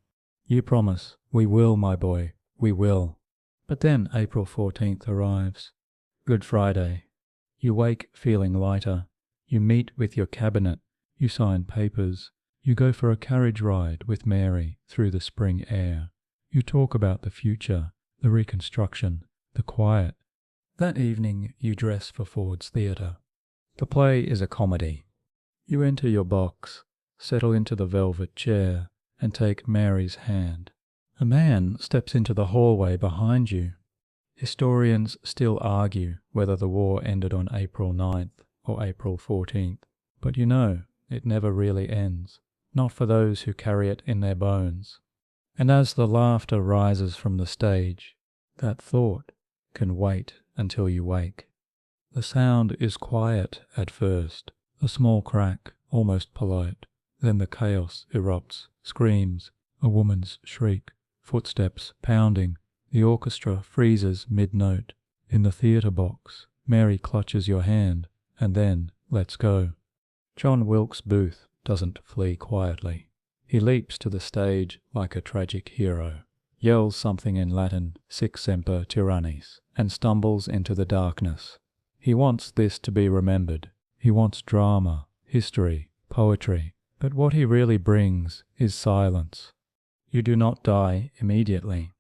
You promise, "We will, my boy, we will." But then April 14th arrives. Good Friday. You wake feeling lighter. You meet with your cabinet. You sign papers. You go for a carriage ride with Mary through the spring air. You talk about the future, the Reconstruction, the quiet. That evening you dress for Ford's Theatre. The play is a comedy. You enter your box, settle into the velvet chair, and take Mary's hand. A man steps into the hallway behind you. Historians still argue whether the war ended on April 9th or April 14th, but you know it never really ends, not for those who carry it in their bones. And as the laughter rises from the stage, that thought can wait until you wake. The sound is quiet at first, a small crack, almost polite. Then the chaos erupts, screams, a woman's shriek, footsteps pounding. The orchestra freezes mid-note. In the theatre box, Mary clutches your hand and then lets go. John Wilkes Booth doesn't flee quietly. He leaps to the stage like a tragic hero, yells something in Latin, sic semper tyrannis, and stumbles into the darkness. He wants this to be remembered. He wants drama, history, poetry, but what he really brings is silence. You do not die immediately.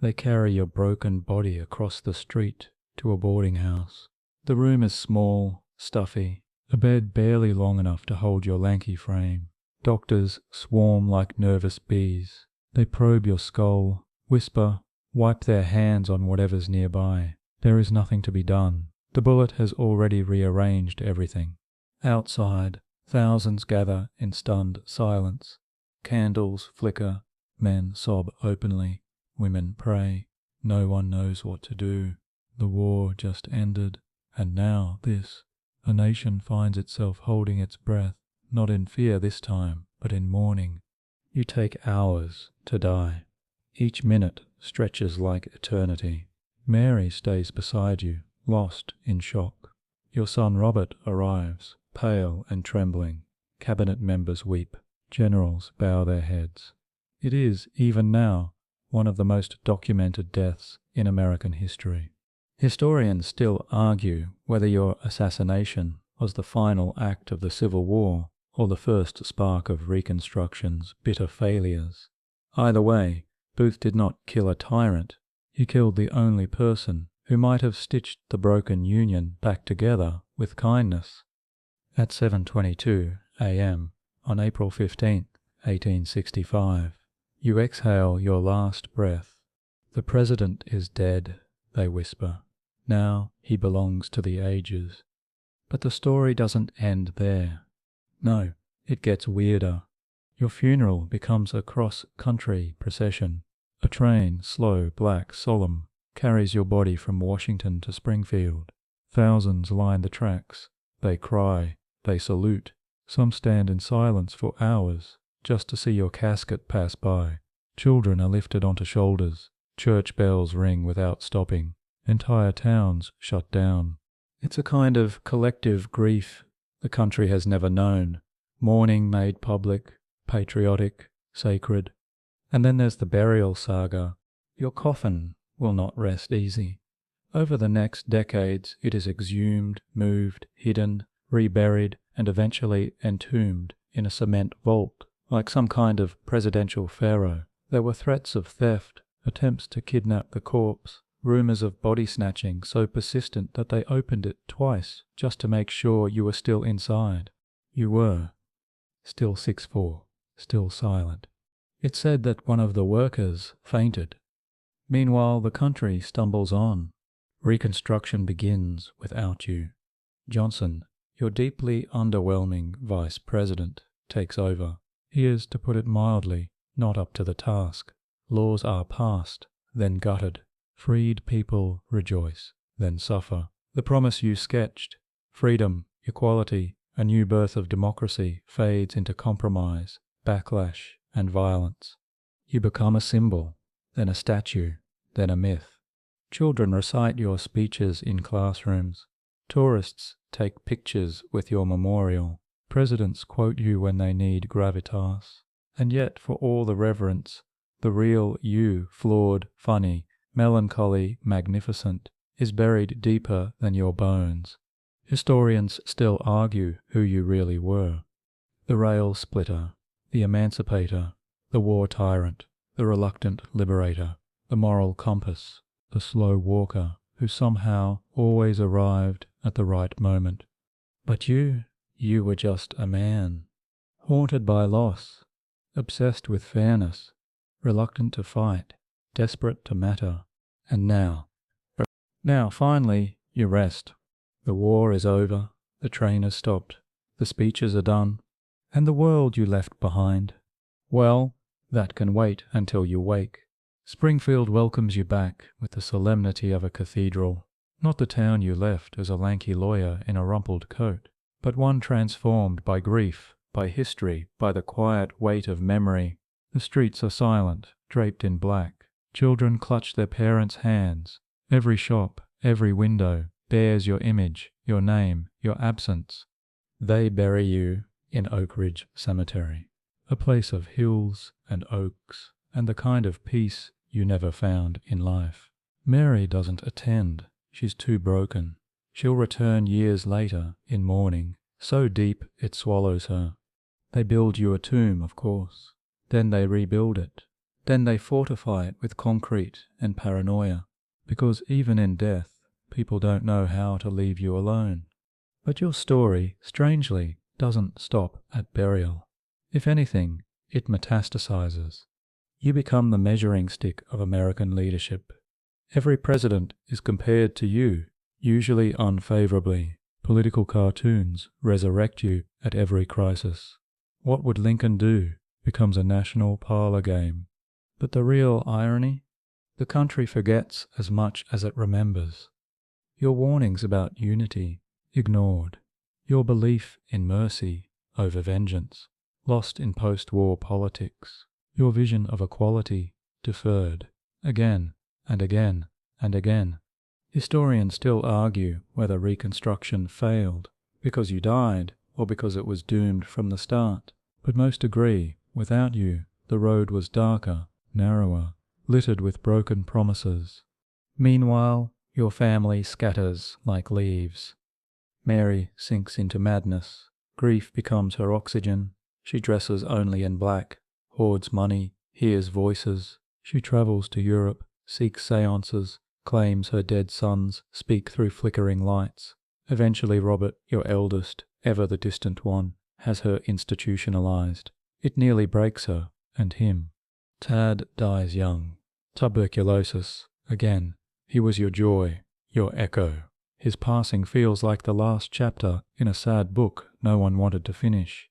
They carry your broken body across the street to a boarding house. The room is small, stuffy, a bed barely long enough to hold your lanky frame. Doctors swarm like nervous bees. They probe your skull, whisper, wipe their hands on whatever's nearby. There is nothing to be done. The bullet has already rearranged everything. Outside, thousands gather in stunned silence. Candles flicker, men sob openly, women pray. No one knows what to do. The war just ended, and now this. A nation finds itself holding its breath, not in fear this time, but in mourning. You take hours to die. Each minute stretches like eternity. Mary stays beside you, lost in shock. Your son Robert arrives, pale and trembling. Cabinet members weep. Generals bow their heads. It is, even now, one of the most documented deaths in American history. Historians still argue whether your assassination was the final act of the Civil War or the first spark of Reconstruction's bitter failures. Either way, Booth did not kill a tyrant. He killed the only person who might have stitched the broken Union back together with kindness. At 7:22 a.m. on April 15, 1865, you exhale your last breath. The president is dead, they whisper. Now he belongs to the ages. But the story doesn't end there. No, it gets weirder. Your funeral becomes a cross-country procession. A train, slow, black, solemn, carries your body from Washington to Springfield. Thousands line the tracks. They cry. They salute. Some stand in silence for hours just to see your casket pass by. Children are lifted onto shoulders. Church bells ring without stopping. Entire towns shut down. It's a kind of collective grief the country has never known. Mourning made public, patriotic, sacred. And then there's the burial saga. Your coffin will not rest easy. Over the next decades it is exhumed, moved, hidden, reburied, and eventually entombed in a cement vault, like some kind of presidential pharaoh. There were threats of theft, attempts to kidnap the corpse, rumors of body snatching so persistent that they opened it twice just to make sure you were still inside. You were. Still 6'4", still silent. It said that one of the workers fainted. Meanwhile, the country stumbles on. Reconstruction begins without you. Johnson, your deeply underwhelming vice president, takes over. He is, to put it mildly, not up to the task. Laws are passed, then gutted. Freed people rejoice, then suffer. The promise you sketched, freedom, equality, a new birth of democracy, fades into compromise, backlash, and violence. You become a symbol, then a statue, then a myth. Children recite your speeches in classrooms. Tourists take pictures with your memorial. Presidents quote you when they need gravitas. And yet, for all the reverence, the real you, flawed, funny, melancholy, magnificent, is buried deeper than your bones. Historians still argue who you really were. The rail splitter, the emancipator, the war tyrant, the reluctant liberator, the moral compass, the slow walker who somehow always arrived at the right moment. But you were just a man, haunted by loss, obsessed with fairness, reluctant to fight, desperate to matter. And now finally, you rest. The war is over, the train has stopped, the speeches are done, and the world you left behind, well, that can wait until you wake. Springfield welcomes you back with the solemnity of a cathedral, not the town you left as a lanky lawyer in a rumpled coat, but one transformed by grief, by history, by the quiet weight of memory. The streets are silent, draped in black. Children clutch their parents' hands. Every shop, every window bears your image, your name, your absence. They bury you in Oak Ridge Cemetery, a place of hills and oaks and the kind of peace you never found in life. Mary doesn't attend. She's too broken. She'll return years later in mourning, so deep it swallows her. They build you a tomb, of course. Then they rebuild it. Then they fortify it with concrete and paranoia, because even in death, people don't know how to leave you alone. But your story, strangely, doesn't stop at burial. If anything, it metastasizes. You become the measuring stick of American leadership. Every president is compared to you, usually unfavorably. Political cartoons resurrect you at every crisis. What would Lincoln do becomes a national parlor game. But the real irony? The country forgets as much as it remembers. Your warnings about unity, ignored. Your belief in mercy over vengeance, lost in post-war politics. Your vision of equality, deferred, again and again and again. Historians still argue whether Reconstruction failed because you died or because it was doomed from the start. But most agree, without you, the road was darker, narrower, littered with broken promises. Meanwhile, your family scatters like leaves. Mary sinks into madness. Grief becomes her oxygen. She dresses only in black, hoards money, hears voices. She travels to Europe, seeks seances, claims her dead sons speak through flickering lights. Eventually Robert, your eldest, ever the distant one, has her institutionalized. It nearly breaks her, and him. Tad dies young. Tuberculosis, again. He was your joy, your echo. His passing feels like the last chapter in a sad book no one wanted to finish.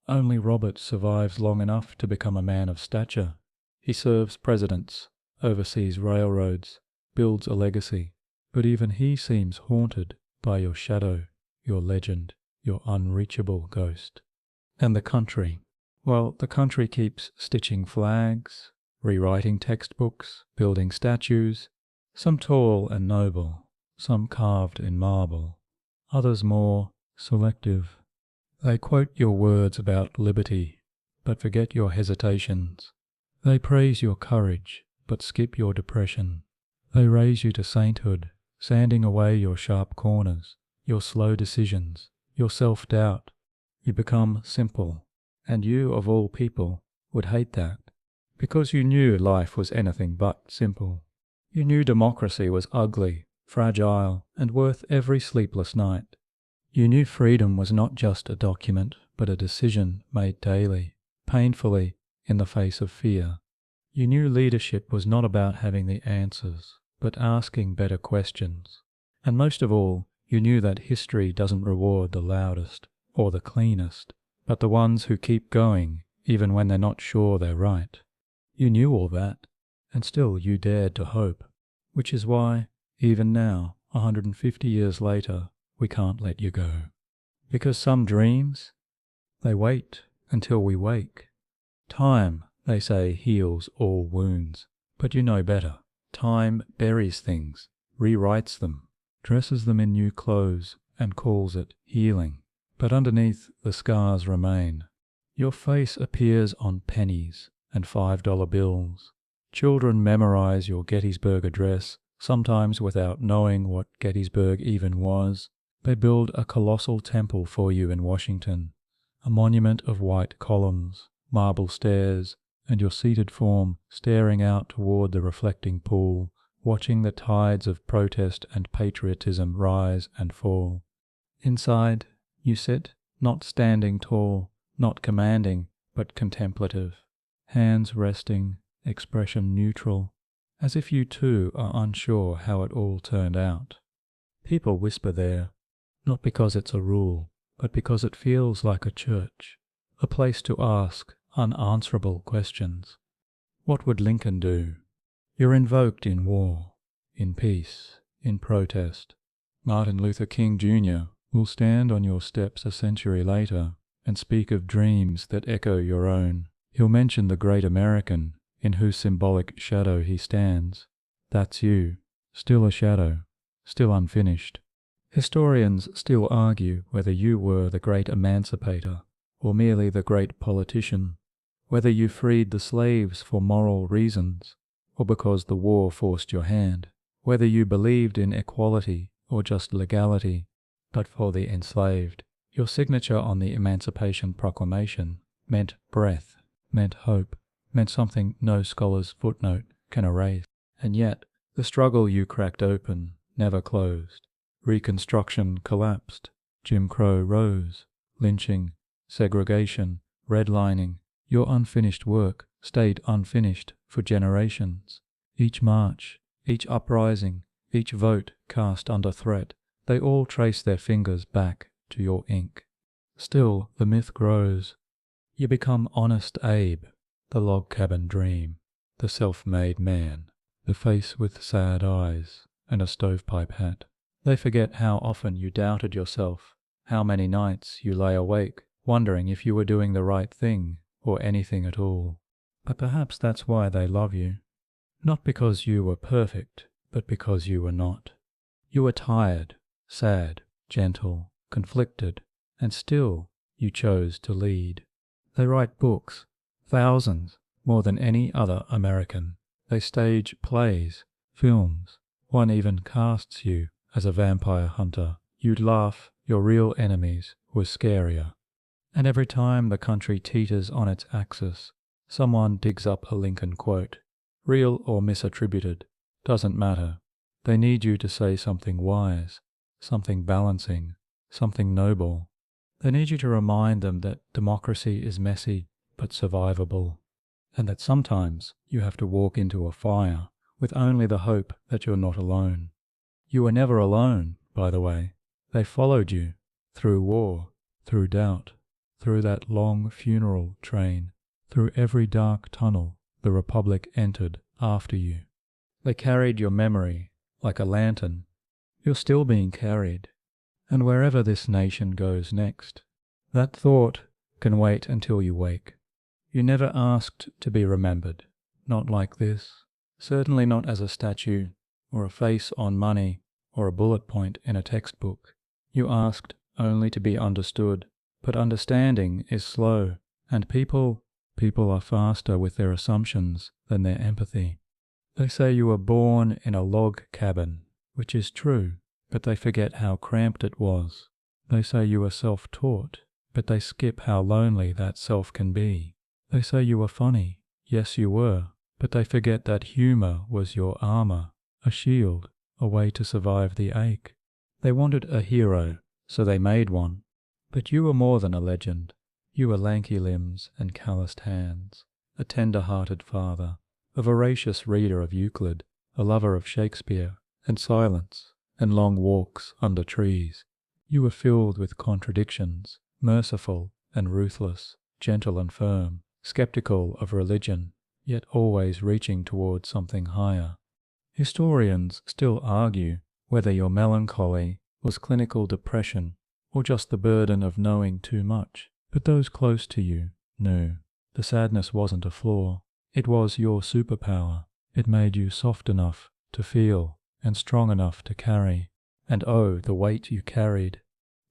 Only Robert survives long enough to become a man of stature. He serves presidents, oversees railroads, builds a legacy, but even he seems haunted by your shadow, your legend, your unreachable ghost. And the country. Well, the country keeps stitching flags, rewriting textbooks, building statues, some tall and noble, some carved in marble, others more selective. They quote your words about liberty, but forget your hesitations. They praise your courage, but skip your depression. They raise you to sainthood, sanding away your sharp corners, your slow decisions, your self-doubt. You become simple, and you, of all people, would hate that, because you knew life was anything but simple. You knew democracy was ugly, fragile, and worth every sleepless night. You knew freedom was not just a document, but a decision made daily, painfully, in the face of fear. You knew leadership was not about having the answers, but asking better questions. And most of all, you knew that history doesn't reward the loudest or the cleanest, but the ones who keep going even when they're not sure they're right. You knew all that, and still you dared to hope, which is why, even now, 150 years later, we can't let you go. Because some dreams, they wait until we wake. Time, they say, heals all wounds, but you know better. Time buries things, rewrites them, dresses them in new clothes, and calls it healing. But underneath, the scars remain. Your face appears on pennies and $5 bills. Children memorize your Gettysburg Address, sometimes without knowing what Gettysburg even was. They build a colossal temple for you in Washington, a monument of white columns, marble stairs, and your seated form staring out toward the reflecting pool, watching the tides of protest and patriotism rise and fall. Inside, you sit, not standing tall, not commanding, but contemplative. hands resting, expression neutral, as if you too are unsure how it all turned out. People whisper there, not because it's a rule, but because it feels like a church, a place to ask unanswerable questions. What would Lincoln do? You're invoked in war, in peace, in protest. Martin Luther King Jr. will stand on your steps a century later and speak of dreams that echo your own. He'll mention the great American in whose symbolic shadow he stands. That's you, still a shadow, still unfinished. Historians still argue whether you were the great emancipator or merely the great politician, whether you freed the slaves for moral reasons or because the war forced your hand, whether you believed in equality or just legality. But for the enslaved, your signature on the Emancipation Proclamation meant breath, meant hope, meant something no scholar's footnote can erase. And yet, the struggle you cracked open never closed. Reconstruction collapsed, Jim Crow rose, lynching, segregation, redlining. Your unfinished work stayed unfinished for generations. Each march, each uprising, each vote cast under threat, they all trace their fingers back to your ink. Still, the myth grows. You become Honest Abe, the log cabin dream, the self-made man, the face with sad eyes and a stovepipe hat. They forget how often you doubted yourself, how many nights you lay awake, wondering if you were doing the right thing or anything at all. But perhaps that's why they love you. Not because you were perfect, but because you were not. You were tired, sad, gentle, conflicted, and still you chose to lead. They write books, thousands, more than any other American. They stage plays, films. One even casts you as a vampire hunter. You'd laugh, your real enemies were scarier. And every time the country teeters on its axis, someone digs up a Lincoln quote. Real or misattributed, doesn't matter. They need you to say something wise, something balancing, something noble. They need you to remind them that democracy is messy but survivable, and that sometimes you have to walk into a fire with only the hope that you're not alone. You were never alone, by the way. They followed you, through war, through doubt, through that long funeral train, through every dark tunnel the Republic entered after you. They carried your memory like a lantern. You're still being carried, and wherever this nation goes next, that thought can wait until you wake. You never asked to be remembered, not like this, certainly not as a statue, or a face on money, or a bullet point in a textbook. You asked only to be understood, but understanding is slow, and people are faster with their assumptions than their empathy. They say you were born in a log cabin, which is true, but they forget how cramped it was. They say you were self-taught, but they skip how lonely that self can be. They say you were funny. Yes, you were, but they forget that humor was your armor, a shield, a way to survive the ache. They wanted a hero, so they made one. But you were more than a legend. You were lanky limbs and calloused hands, a tender-hearted father, a voracious reader of Euclid, a lover of Shakespeare, and silence, and long walks under trees. You were filled with contradictions, merciful and ruthless, gentle and firm, skeptical of religion, yet always reaching toward something higher. Historians still argue whether your melancholy was clinical depression or just the burden of knowing too much, but those close to you knew. The sadness wasn't a flaw. It was your superpower. It made you soft enough to feel and strong enough to carry. And oh, the weight you carried.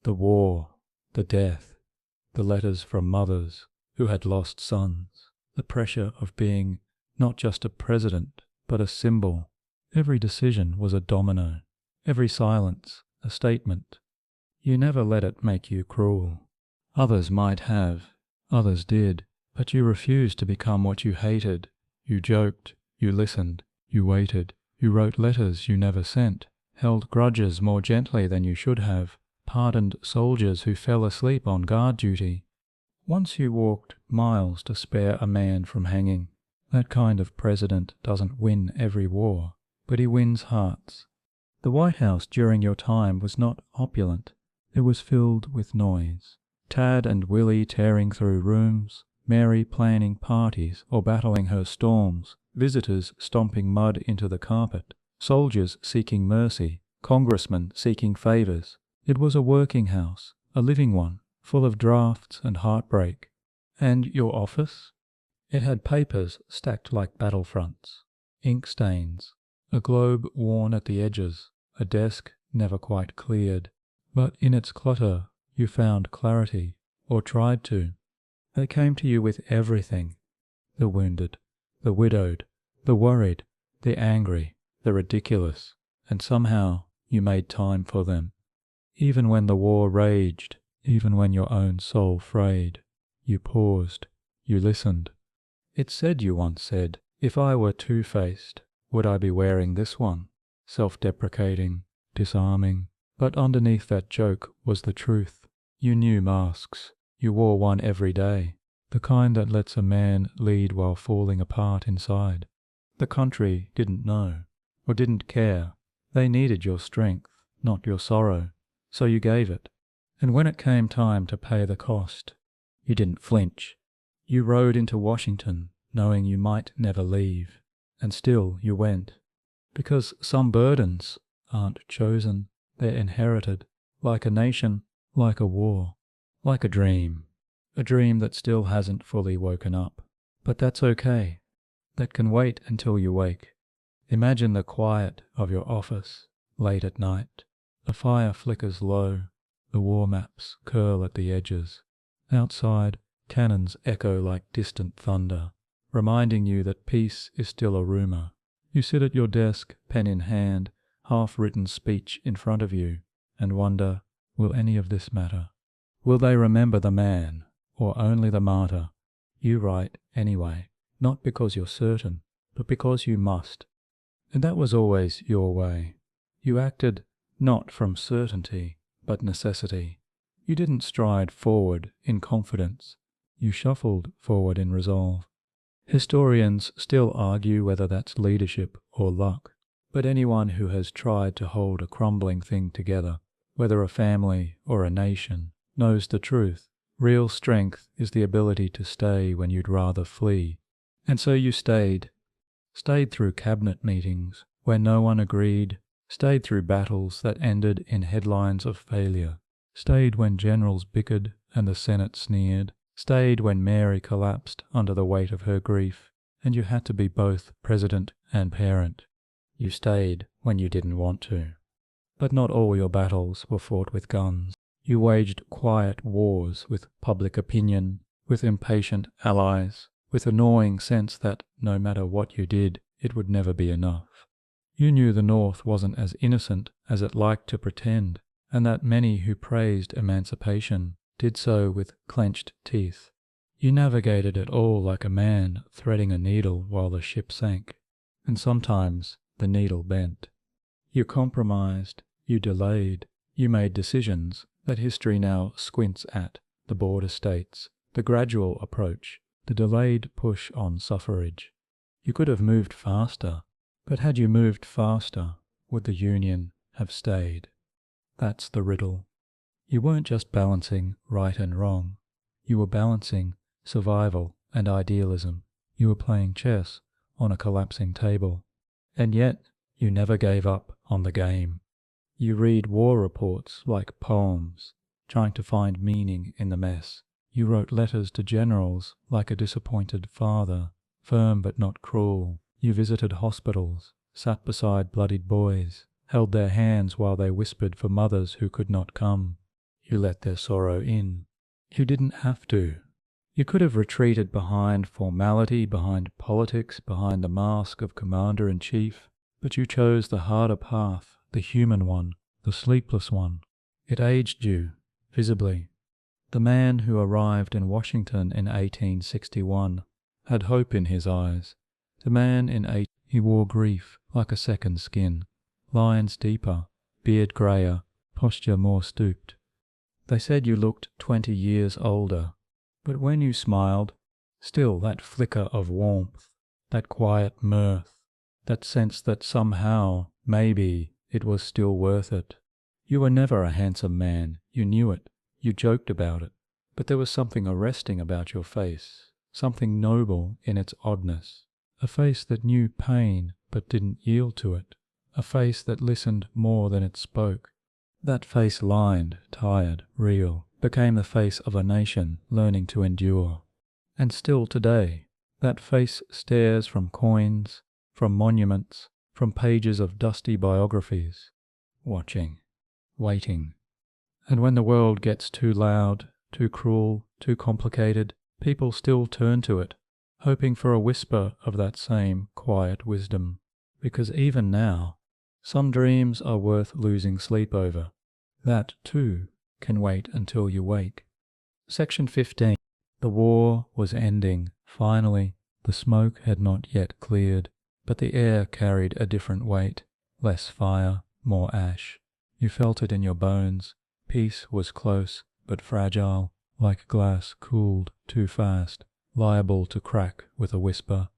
The war, the death, the letters from mothers who had lost sons, the pressure of being not just a president, but a symbol. Every decision was a domino, every silence a statement. You never let it make you cruel. Others might have, others did, but you refused to become what you hated. You joked, you listened, you waited, you wrote letters you never sent, held grudges more gently than you should have, pardoned soldiers who fell asleep on guard duty. Once you walked miles to spare a man from hanging. That kind of president doesn't win every war, but he wins hearts. The White House during your time was not opulent. It was filled with noise. Tad and Willie tearing through rooms, Mary planning parties or battling her storms, visitors stomping mud into the carpet, soldiers seeking mercy, congressmen seeking favors. It was a working house, a living one, full of drafts and heartbreak. And your office? It had papers stacked like battlefronts, ink stains, a globe worn at the edges, a desk never quite cleared. But in its clutter you found clarity, or tried to. They came to you with everything. The wounded, the widowed, the worried, the angry, the ridiculous, and somehow you made time for them. Even when the war raged, even when your own soul frayed, you paused, you listened. It's said, you once said, if I were two-faced, would I be wearing this one? Self-deprecating, disarming. But underneath that joke was the truth. You knew masks. You wore one every day. The kind that lets a man lead while falling apart inside. The country didn't know, or didn't care. They needed your strength, not your sorrow. So you gave it. And when it came time to pay the cost, you didn't flinch. You rode into Washington, knowing you might never leave. And still you went. Because some burdens aren't chosen. They're inherited, like a nation, like a war, like a dream that still hasn't fully woken up. But that's okay. That can wait until you wake. Imagine the quiet of your office, late at night. The fire flickers low, the war maps curl at the edges. Outside, cannons echo like distant thunder, reminding you that peace is still a rumor. You sit at your desk, pen in hand, half-written speech in front of you, and wonder, will any of this matter? Will they remember the man, or only the martyr? You write anyway, not because you're certain, but because you must. And that was always your way. You acted not from certainty, but necessity. You didn't stride forward in confidence. You shuffled forward in resolve. Historians still argue whether that's leadership or luck. But anyone who has tried to hold a crumbling thing together, whether a family or a nation, knows the truth. Real strength is the ability to stay when you'd rather flee. And so you stayed through cabinet meetings where no one agreed, stayed through battles that ended in headlines of failure, stayed when generals bickered and the Senate sneered, stayed when Mary collapsed under the weight of her grief, and you had to be both president and parent. You stayed when you didn't want to. But not all your battles were fought with guns. You waged quiet wars with public opinion, with impatient allies, with a gnawing sense that no matter what you did, it would never be enough. You knew the North wasn't as innocent as it liked to pretend, and that many who praised emancipation did so with clenched teeth. You navigated it all like a man threading a needle while the ship sank, and sometimes the needle bent. You compromised, you delayed, you made decisions that history now squints at, the border states, the gradual approach, the delayed push on suffrage. You could have moved faster, but had you moved faster, would the Union have stayed? That's the riddle. You weren't just balancing right and wrong. You were balancing survival and idealism. You were playing chess on a collapsing table. And yet, you never gave up on the game. You read war reports like poems, trying to find meaning in the mess. You wrote letters to generals like a disappointed father, firm but not cruel. You visited hospitals, sat beside bloodied boys, held their hands while they whispered for mothers who could not come. You let their sorrow in. You didn't have to. You could have retreated behind formality, behind politics, behind the mask of commander-in-chief, but you chose the harder path, the human one, the sleepless one. It aged you, visibly. The man who arrived in Washington in 1861 had hope in his eyes. The man in he wore grief like a second skin, lines deeper, beard greyer, posture more stooped. They said you looked 20 years older. But when you smiled, still that flicker of warmth, that quiet mirth, that sense that somehow, maybe, it was still worth it. You were never a handsome man, you knew it, you joked about it, but there was something arresting about your face, something noble in its oddness, a face that knew pain but didn't yield to it, a face that listened more than it spoke. That face, lined, tired, real, became the face of a nation learning to endure. And still today, that face stares from coins, from monuments, from pages of dusty biographies, watching, waiting. And when the world gets too loud, too cruel, too complicated, people still turn to it, hoping for a whisper of that same quiet wisdom. Because even now, some dreams are worth losing sleep over. That, too, can wait until you wake. Section 15. The war was ending, finally. The smoke had not yet cleared, but the air carried a different weight, less fire, more ash. You felt it in your bones. Peace was close, but fragile, like glass cooled too fast, liable to crack with a whisper.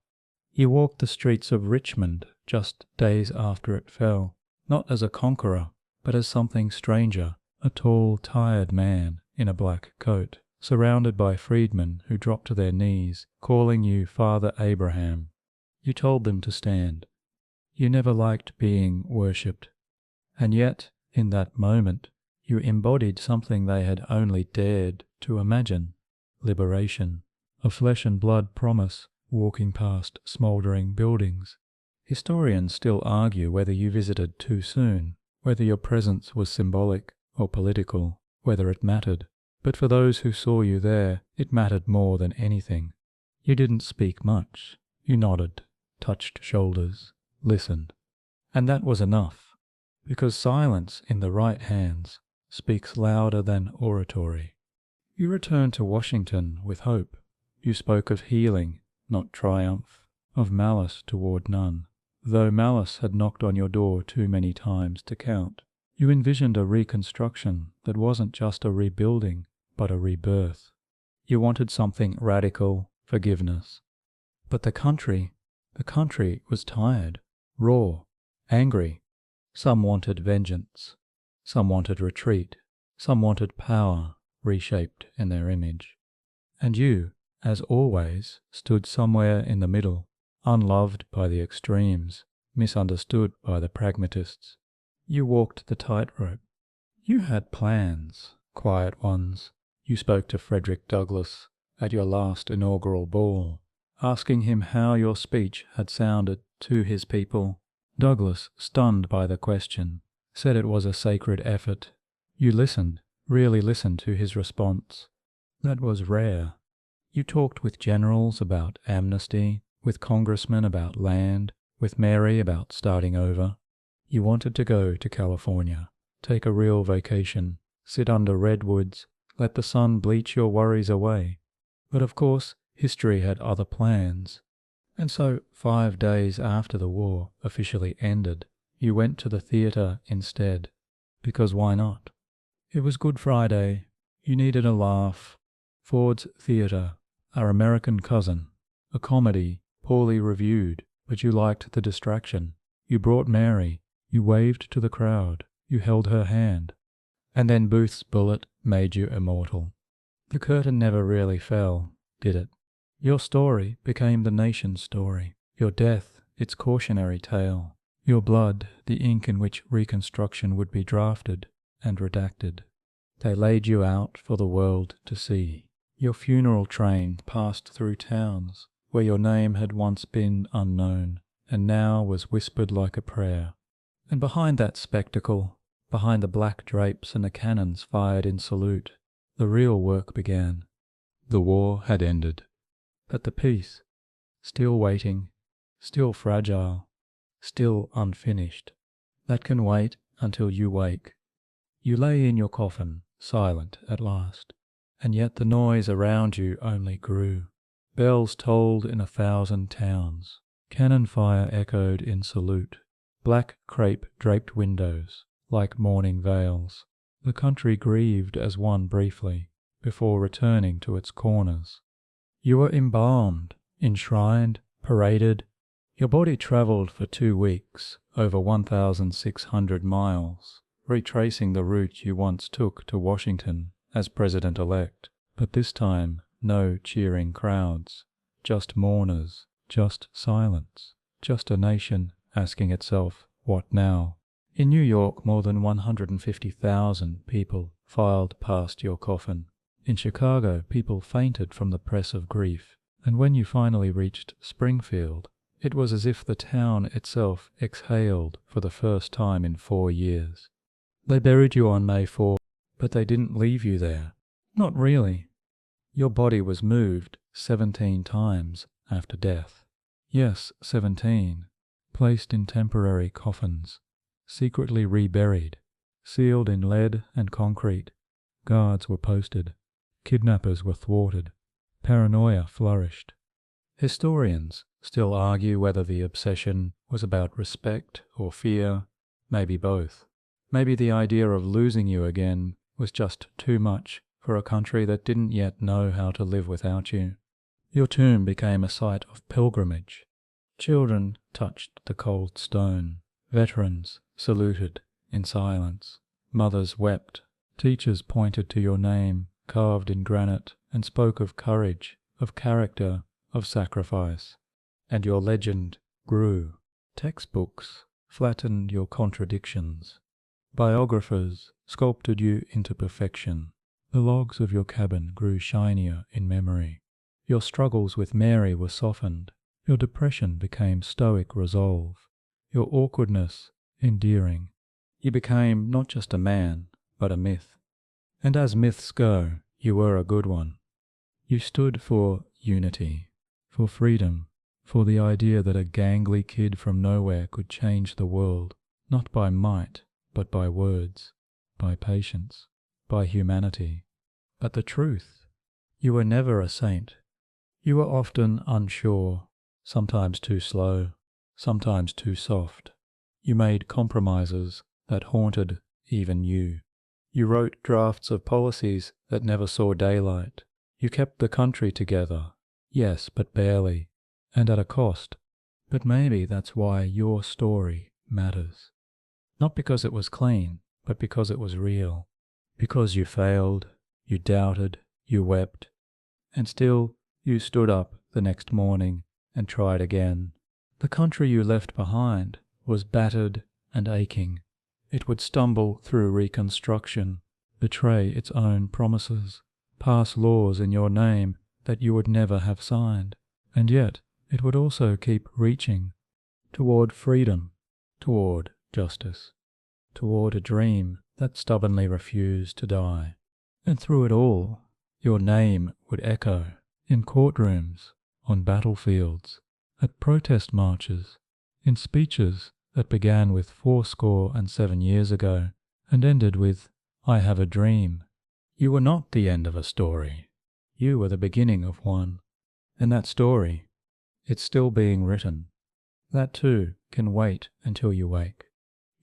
You walked the streets of Richmond just days after it fell, not as a conqueror, but as something stranger, a tall, tired man in a black coat, surrounded by freedmen who dropped to their knees, calling you Father Abraham. You told them to stand. You never liked being worshipped. And yet, in that moment, you embodied something they had only dared to imagine: liberation, a flesh and blood promise walking past smouldering buildings. Historians still argue whether you visited too soon, whether your presence was symbolic or political, whether it mattered. But for those who saw you there, it mattered more than anything. You didn't speak much. You nodded, touched shoulders, listened. And that was enough, because silence in the right hands speaks louder than oratory. You returned to Washington with hope. You spoke of healing, not triumph, of malice toward none, though malice had knocked on your door too many times to count. You envisioned a reconstruction that wasn't just a rebuilding, but a rebirth. You wanted something radical, forgiveness. But the country was tired, raw, angry. Some wanted vengeance. Some wanted retreat. Some wanted power, reshaped in their image. And you, as always, stood somewhere in the middle, unloved by the extremes, misunderstood by the pragmatists. You walked the tightrope. You had plans, quiet ones. You spoke to Frederick Douglass at your last inaugural ball, asking him how your speech had sounded to his people. Douglass, stunned by the question, said it was a sacred effort. You listened, really listened to his response. That was rare. You talked with generals about amnesty, with congressmen about land, with Mary about starting over. You wanted to go to California, take a real vacation, sit under redwoods, let the sun bleach your worries away. But of course, history had other plans. And so, 5 days after the war officially ended, you went to the theatre instead. Because why not? It was Good Friday. You needed a laugh. Ford's Theatre, Our American Cousin, a comedy, poorly reviewed, but you liked the distraction. You brought Mary. You waved to the crowd. You held her hand. And then Booth's bullet made you immortal. The curtain never really fell, did it? Your story became the nation's story. Your death, its cautionary tale. Your blood, the ink in which Reconstruction would be drafted and redacted. They laid you out for the world to see. Your funeral train passed through towns where your name had once been unknown and now was whispered like a prayer. And behind that spectacle, behind the black drapes and the cannons fired in salute, the real work began. The war had ended. But the peace, still waiting, still fragile, still unfinished, that can wait until you wake. You lay in your coffin, silent at last, and yet the noise around you only grew. Bells tolled in 1,000 towns. Cannon fire echoed in salute. Black crepe draped windows, like mourning veils. The country grieved as one briefly, before returning to its corners. You were embalmed, enshrined, paraded. Your body travelled for 2 weeks, over 1,600 miles, retracing the route you once took to Washington as president-elect. But this time, no cheering crowds, just mourners, just silence, just a nation asking itself, what now? In New York, more than 150,000 people filed past your coffin. In Chicago, people fainted from the press of grief. And when you finally reached Springfield, it was as if the town itself exhaled for the first time in 4 years. They buried you on May 4, but they didn't leave you there. Not really. Your body was moved 17 times after death. Yes, 17. Placed in temporary coffins, secretly reburied, sealed in lead and concrete. Guards were posted. Kidnappers were thwarted. Paranoia flourished. Historians still argue whether the obsession was about respect or fear, maybe both. Maybe the idea of losing you again was just too much for a country that didn't yet know how to live without you. Your tomb became a site of pilgrimage. Children touched the cold stone. Veterans saluted in silence. Mothers wept. Teachers pointed to your name, carved in granite, and spoke of courage, of character, of sacrifice. And your legend grew. Textbooks flattened your contradictions. Biographers sculpted you into perfection. The logs of your cabin grew shinier in memory. Your struggles with Mary were softened. Your depression became stoic resolve. Your awkwardness endearing. You became not just a man, but a myth. And as myths go, you were a good one. You stood for unity, for freedom, for the idea that a gangly kid from nowhere could change the world, not by might, but by words, by patience, by humanity. But the truth, you were never a saint. You were often unsure, sometimes too slow, sometimes too soft. You made compromises that haunted even you. You wrote drafts of policies that never saw daylight. You kept the country together, yes, but barely, and at a cost. But maybe that's why your story matters. Not because it was clean, but because it was real. Because you failed, you doubted, you wept, and still you stood up the next morning and tried again. The country you left behind was battered and aching. It would stumble through reconstruction, betray its own promises, pass laws in your name that you would never have signed, and yet it would also keep reaching toward freedom, toward justice, toward a dream that stubbornly refused to die. And through it all, your name would echo in courtrooms, on battlefields, at protest marches, in speeches that began with 77 years ago and ended with, I have a dream. You were not the end of a story. You were the beginning of one. And that story, it's still being written. That too can wait until you wake.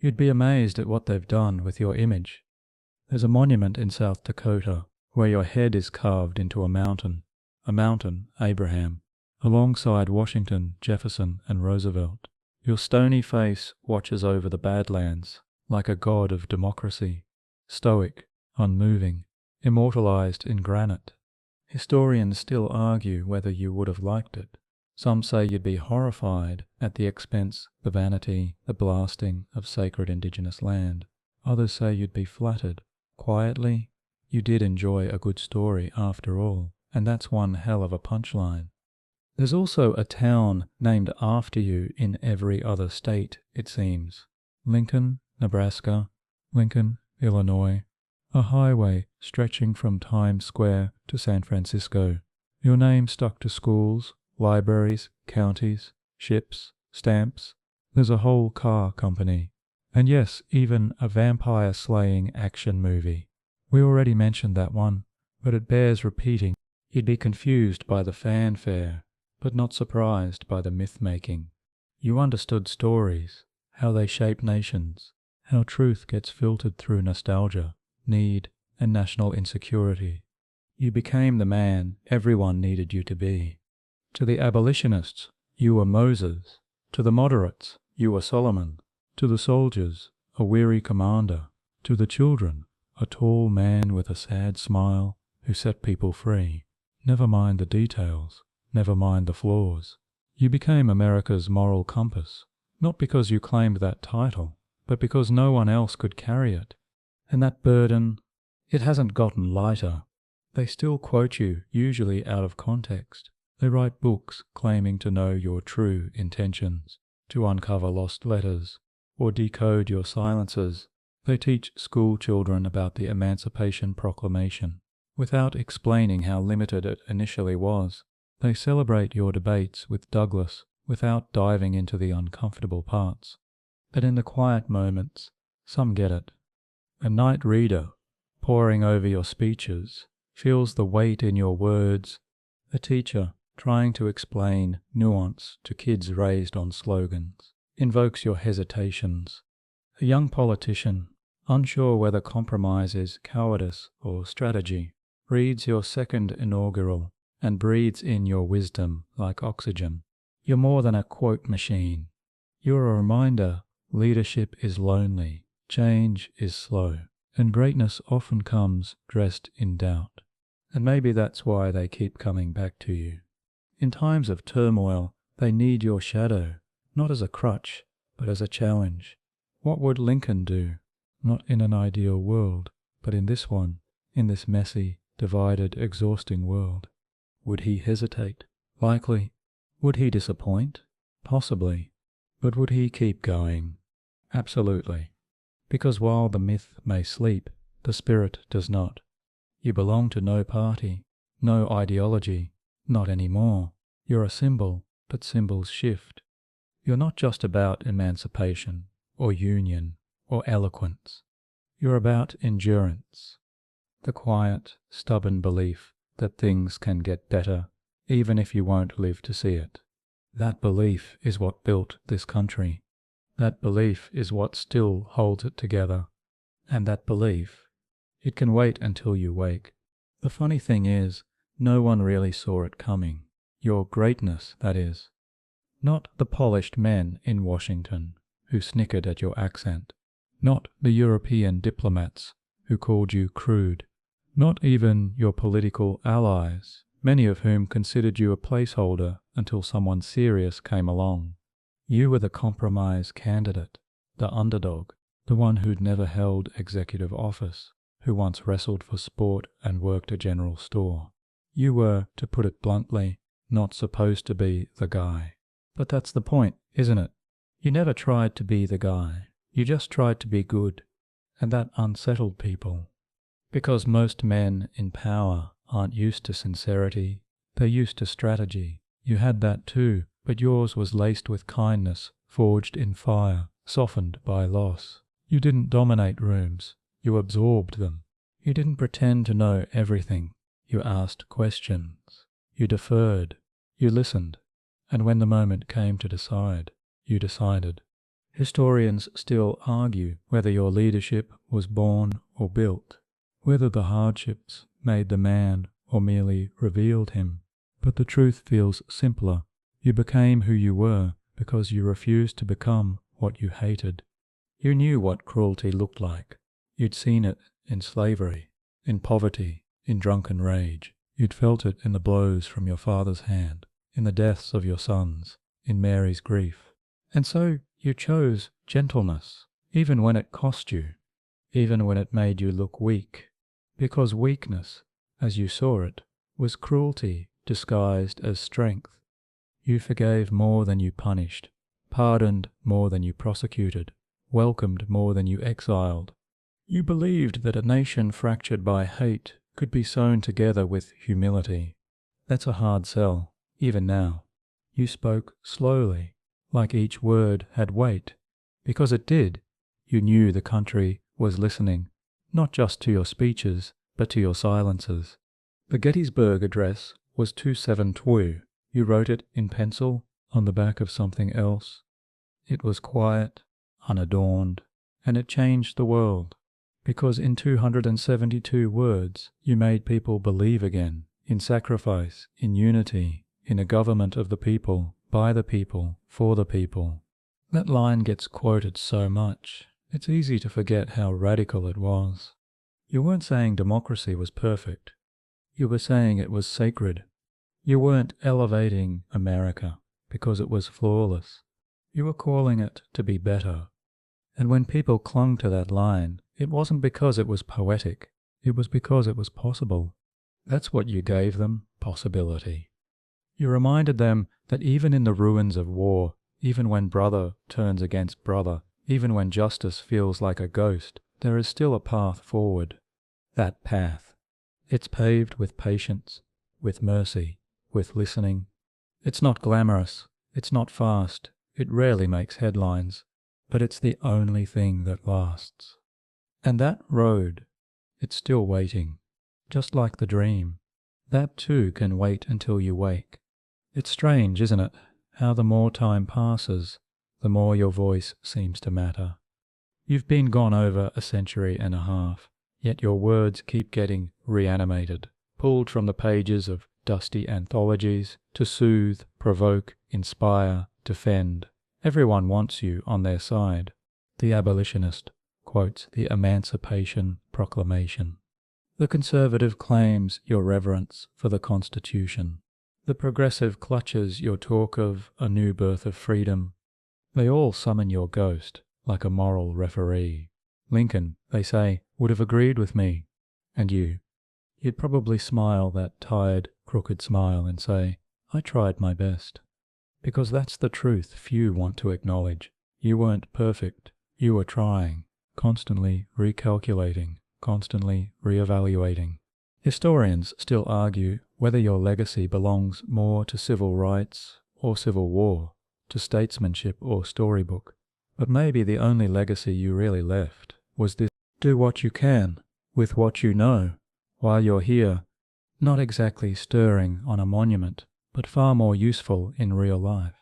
You'd be amazed at what they've done with your image. There's a monument in South Dakota where your head is carved into a mountain, Abraham, alongside Washington, Jefferson, and Roosevelt. Your stony face watches over the Badlands like a god of democracy, stoic, unmoving, immortalized in granite. Historians still argue whether you would have liked it. Some say you'd be horrified at the expense, the vanity, the blasting of sacred indigenous land. Others say you'd be flattered. Quietly, you did enjoy a good story after all, and that's one hell of a punchline. There's also a town named after you in every other state, it seems. Lincoln, Nebraska, Lincoln, Illinois, a highway stretching from Times Square to San Francisco. Your name stuck to schools, libraries, counties, ships, stamps. There's a whole car company. And yes, even a vampire-slaying action movie. We already mentioned that one, but it bears repeating. You'd be confused by the fanfare, but not surprised by the myth-making. You understood stories, how they shape nations, how truth gets filtered through nostalgia, need, and national insecurity. You became the man everyone needed you to be. To the abolitionists, you were Moses. To the moderates, you were Solomon. To the soldiers, a weary commander. To the children, a tall man with a sad smile who set people free. Never mind the details, never mind the flaws. You became America's moral compass, not because you claimed that title, but because no one else could carry it. And that burden, it hasn't gotten lighter. They still quote you, usually out of context. They write books claiming to know your true intentions, to uncover lost letters, or decode your silences. They teach school children about the Emancipation Proclamation, without explaining how limited it initially was. They celebrate your debates with Douglas without diving into the uncomfortable parts. But in the quiet moments, some get it. A night reader, poring over your speeches, feels the weight in your words. A teacher, trying to explain nuance to kids raised on slogans, invokes your hesitations. A young politician, unsure whether compromise is cowardice or strategy, reads your second inaugural and breathes in your wisdom like oxygen. You're more than a quote machine. You're a reminder leadership is lonely, change is slow, and greatness often comes dressed in doubt. And maybe that's why they keep coming back to you. In times of turmoil, they need your shadow, not as a crutch, but as a challenge. What would Lincoln do? Not in an ideal world, but in this one, in this messy, divided, exhausting world. Would he hesitate? Likely. Would he disappoint? Possibly. But would he keep going? Absolutely. Because while the myth may sleep, the spirit does not. You belong to no party, no ideology, not anymore. You're a symbol, but symbols shift. You're not just about emancipation, or union, or eloquence. You're about endurance. The quiet, stubborn belief that things can get better, even if you won't live to see it. That belief is what built this country. That belief is what still holds it together. And that belief, it can wait until you wake. The funny thing is, no one really saw it coming. Your greatness, that is. Not the polished men in Washington who snickered at your accent. Not the European diplomats who called you crude. Not even your political allies, many of whom considered you a placeholder until someone serious came along. You were the compromise candidate, the underdog, the one who'd never held executive office, who once wrestled for sport and worked a general store. You were, to put it bluntly, not supposed to be the guy. But that's the point, isn't it? You never tried to be the guy. You just tried to be good. And that unsettled people. Because most men in power aren't used to sincerity. They're used to strategy. You had that too, but yours was laced with kindness, forged in fire, softened by loss. You didn't dominate rooms. You absorbed them. You didn't pretend to know everything. You asked questions. You deferred. You listened. And when the moment came to decide, you decided. Historians still argue whether your leadership was born or built, whether the hardships made the man or merely revealed him. But the truth feels simpler. You became who you were because you refused to become what you hated. You knew what cruelty looked like. You'd seen it in slavery, in poverty, in drunken rage. You'd felt it in the blows from your father's hand, in the deaths of your sons, in Mary's grief. And so you chose gentleness, even when it cost you, even when it made you look weak, because weakness, as you saw it, was cruelty disguised as strength. You forgave more than you punished, pardoned more than you prosecuted, welcomed more than you exiled. You believed that a nation fractured by hate could be sewn together with humility. That's a hard sell, even now. You spoke slowly, like each word had weight. Because it did. You knew the country was listening, not just to your speeches, but to your silences. The Gettysburg Address was 272. You wrote it in pencil on the back of something else. It was quiet, unadorned, and it changed the world. Because in 272 words you made people believe again, in sacrifice, in unity, in a government of the people, by the people, for the people. That line gets quoted so much, it's easy to forget how radical it was. You weren't saying democracy was perfect. You were saying it was sacred. You weren't elevating America because it was flawless. You were calling it to be better. And when people clung to that line, it wasn't because it was poetic. It was because it was possible. That's what you gave them, possibility. You reminded them that even in the ruins of war, even when brother turns against brother, even when justice feels like a ghost, there is still a path forward. That path. It's paved with patience, with mercy, with listening. It's not glamorous, it's not fast, it rarely makes headlines, but it's the only thing that lasts. And that road, it's still waiting, just like the dream. That too can wait until you wake. It's strange, isn't it, how the more time passes, the more your voice seems to matter. You've been gone over a century and a half, yet your words keep getting reanimated, pulled from the pages of dusty anthologies to soothe, provoke, inspire, defend. Everyone wants you on their side. The abolitionist quotes the Emancipation Proclamation. The conservative claims your reverence for the Constitution. The progressive clutches your talk of a new birth of freedom. They all summon your ghost, like a moral referee. Lincoln, they say, would have agreed with me. And you'd probably smile that tired, crooked smile and say, I tried my best. Because that's the truth few want to acknowledge. You weren't perfect. You were trying, constantly recalculating, constantly reevaluating. Historians still argue whether your legacy belongs more to civil rights or civil war, to statesmanship or storybook. But maybe the only legacy you really left was this: do what you can, with what you know, while you're here, not exactly stirring on a monument, but far more useful in real life.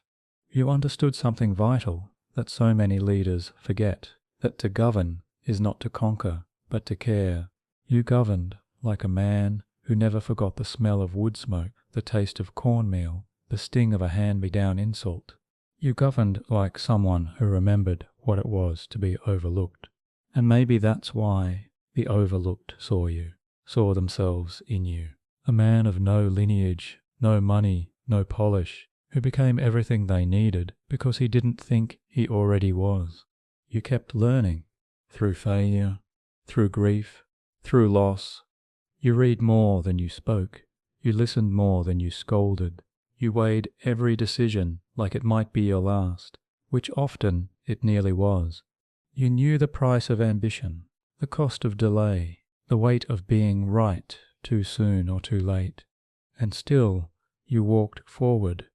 You understood something vital that so many leaders forget, that to govern is not to conquer, but to care. You governed like a man who never forgot the smell of wood smoke, the taste of cornmeal, the sting of a hand-me-down insult. You governed like someone who remembered what it was to be overlooked. And maybe that's why the overlooked saw you, saw themselves in you. A man of no lineage, no money, no polish, who became everything they needed because he didn't think he already was. You kept learning, through failure, through grief, through loss. You read more than you spoke. You listened more than you scolded. You weighed every decision like it might be your last, which often it nearly was. You knew the price of ambition, the cost of delay, the weight of being right too soon or too late. And still, you walked forward.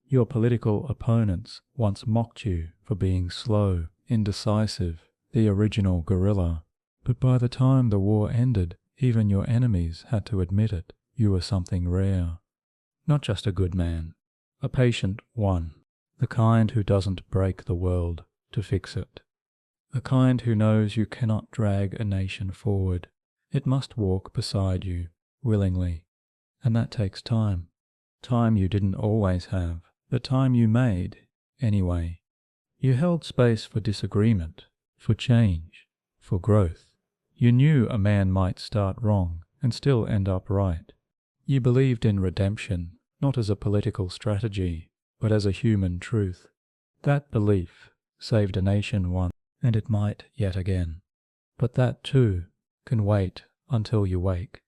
Your political opponents once mocked you for being slow, indecisive, the original guerrilla. But by the time the war ended, even your enemies had to admit it. You were something rare. Not just a good man, a patient one, the kind who doesn't break the world to fix it. The kind who knows you cannot drag a nation forward. It must walk beside you, willingly. And that takes time. Time you didn't always have, but time you made, anyway. You held space for disagreement, for change, for growth. You knew a man might start wrong and still end up right. You believed in redemption, not as a political strategy, but as a human truth. That belief saved a nation once, and it might yet again. But that too can wait until you wake.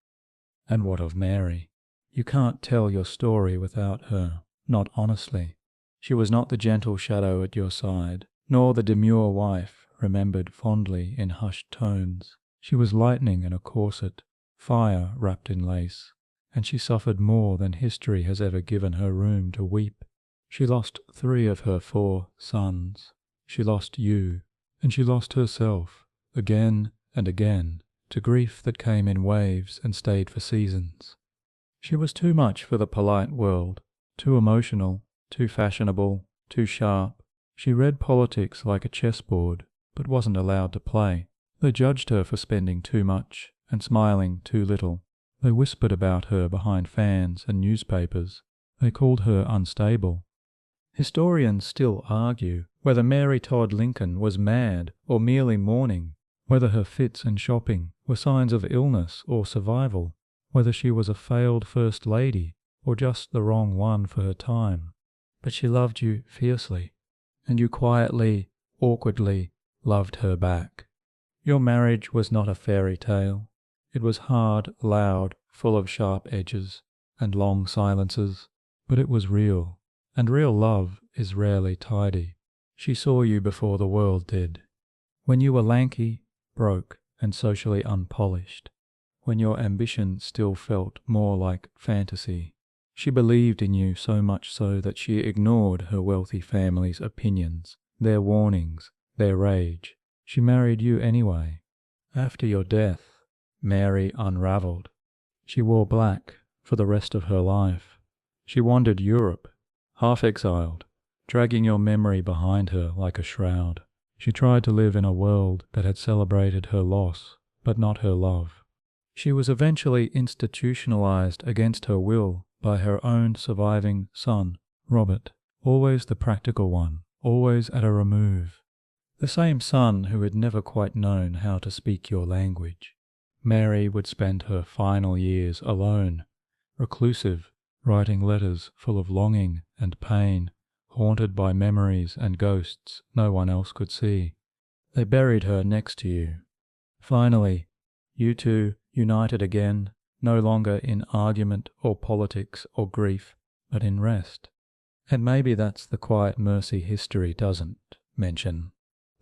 And what of Mary? You can't tell your story without her, not honestly. She was not the gentle shadow at your side, nor the demure wife remembered fondly in hushed tones. She was lightning in a corset, fire wrapped in lace, and she suffered more than history has ever given her room to weep. She lost 3 of her 4 sons. She lost you, and she lost herself, again and again, to grief that came in waves and stayed for seasons. She was too much for the polite world, too emotional, too fashionable, too sharp. She read politics like a chessboard, but wasn't allowed to play. They judged her for spending too much and smiling too little. They whispered about her behind fans and newspapers. They called her unstable. Historians still argue whether Mary Todd Lincoln was mad or merely mourning, whether her fits and shopping were signs of illness or survival, whether she was a failed first lady or just the wrong one for her time. But she loved you fiercely, and you quietly, awkwardly loved her back. Your marriage was not a fairy tale. It was hard, loud, full of sharp edges and long silences, but it was real, and real love is rarely tidy. She saw you before the world did. When you were lanky, broke, and socially unpolished, when your ambition still felt more like fantasy, she believed in you so much so that she ignored her wealthy family's opinions, their warnings, their rage. She married you anyway. After your death, Mary unraveled. She wore black for the rest of her life. She wandered Europe, half exiled, dragging your memory behind her like a shroud. She tried to live in a world that had celebrated her loss, but not her love. She was eventually institutionalized against her will by her own surviving son, Robert, always the practical one, always at a remove. The same son who had never quite known how to speak your language. Mary would spend her final years alone, reclusive, writing letters full of longing and pain, haunted by memories and ghosts no one else could see. They buried her next to you. Finally, you two united again, no longer in argument or politics or grief, but in rest. And maybe that's the quiet mercy history doesn't mention,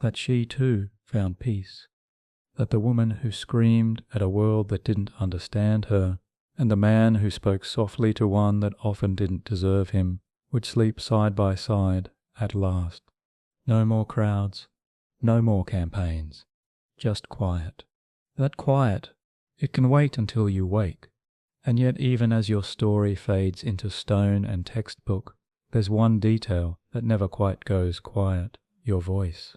that she too found peace, that the woman who screamed at a world that didn't understand her, and the man who spoke softly to one that often didn't deserve him, would sleep side by side at last. No more crowds, no more campaigns, just quiet. That quiet, it can wait until you wake, and yet even as your story fades into stone and textbook, there's one detail that never quite goes quiet, your voice.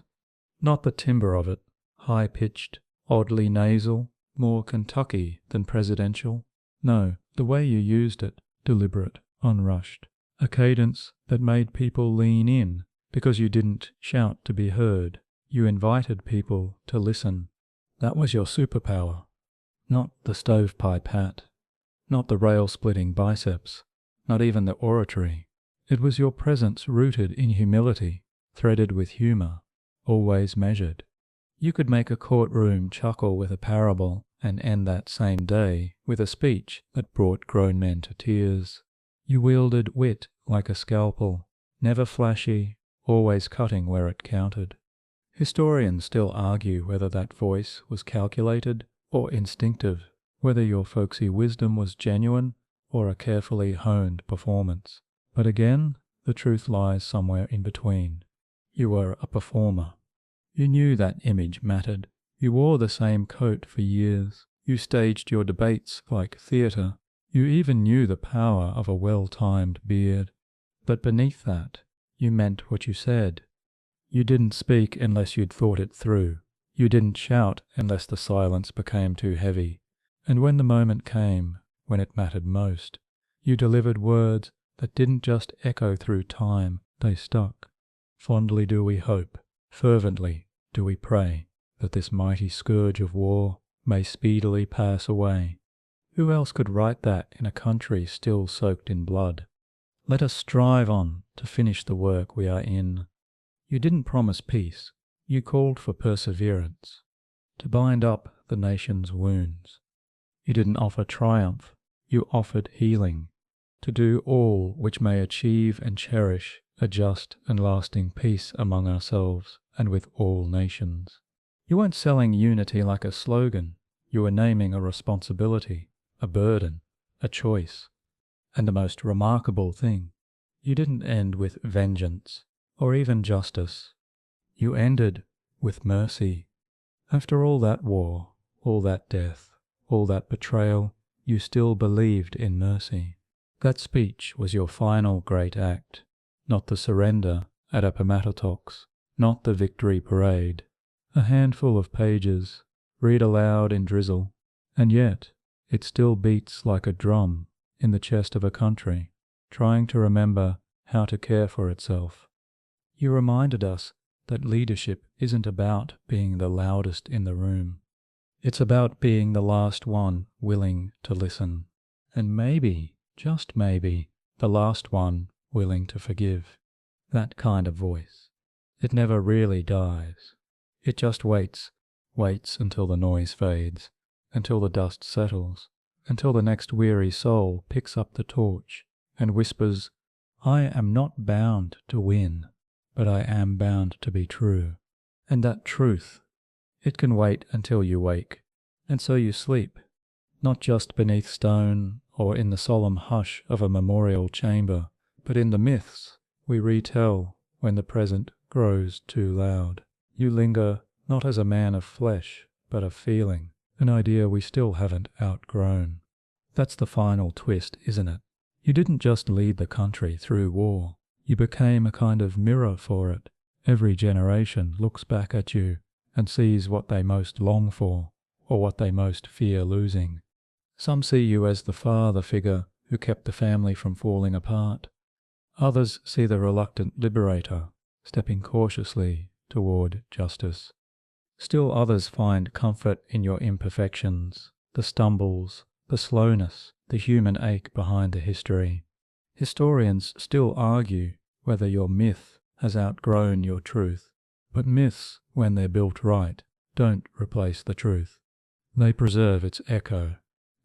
Not the timbre of it, high-pitched, oddly nasal, more Kentucky than presidential. No, the way you used it, deliberate, unrushed. A cadence that made people lean in because you didn't shout to be heard. You invited people to listen. That was your superpower. Not the stovepipe hat, not the rail-splitting biceps, not even the oratory. It was your presence rooted in humility, threaded with humor, always measured. You could make a courtroom chuckle with a parable and end that same day with a speech that brought grown men to tears. You wielded wit like a scalpel, never flashy, always cutting where it counted. Historians still argue whether that voice was calculated or instinctive, whether your folksy wisdom was genuine or a carefully honed performance. But again, the truth lies somewhere in between. You were a performer. You knew that image mattered. You wore the same coat for years. You staged your debates like theatre. You even knew the power of a well-timed beard. But beneath that, you meant what you said. You didn't speak unless you'd thought it through. You didn't shout unless the silence became too heavy. And when the moment came, when it mattered most, you delivered words that didn't just echo through time, they stuck. Fondly do we hope, fervently do we pray, that this mighty scourge of war may speedily pass away. Who else could write that in a country still soaked in blood? Let us strive on to finish the work we are in. You didn't promise peace, you called for perseverance, to bind up the nation's wounds. You didn't offer triumph, you offered healing, to do all which may achieve and cherish a just and lasting peace among ourselves and with all nations. You weren't selling unity like a slogan, you were naming a responsibility, a burden, a choice. And the most remarkable thing, you didn't end with vengeance or even justice. You ended with mercy. After all that war, all that death, all that betrayal, you still believed in mercy. That speech was your final great act, not the surrender at Appomattox, not the victory parade. A handful of pages, read aloud in drizzle, and yet it still beats like a drum in the chest of a country, trying to remember how to care for itself. You reminded us that leadership isn't about being the loudest in the room. It's about being the last one willing to listen, and maybe, just maybe, the last one willing to forgive. That kind of voice. It never really dies. It just waits until the noise fades, until the dust settles, until the next weary soul picks up the torch and whispers, "I am not bound to win, but I am bound to be true." And that truth, it can wait until you wake, and so you sleep, not just beneath stone or in the solemn hush of a memorial chamber, but in the myths we retell when the present grows too loud. You linger not as a man of flesh, but of feeling, an idea we still haven't outgrown. That's the final twist, isn't it? You didn't just lead the country through war. You became a kind of mirror for it. Every generation looks back at you and sees what they most long for, or what they most fear losing. Some see you as the father figure who kept the family from falling apart. Others see the reluctant liberator, stepping cautiously toward justice. Still others find comfort in your imperfections, the stumbles, the slowness, the human ache behind the history. Historians still argue whether your myth has outgrown your truth, but myths, when they're built right, don't replace the truth. They preserve its echo,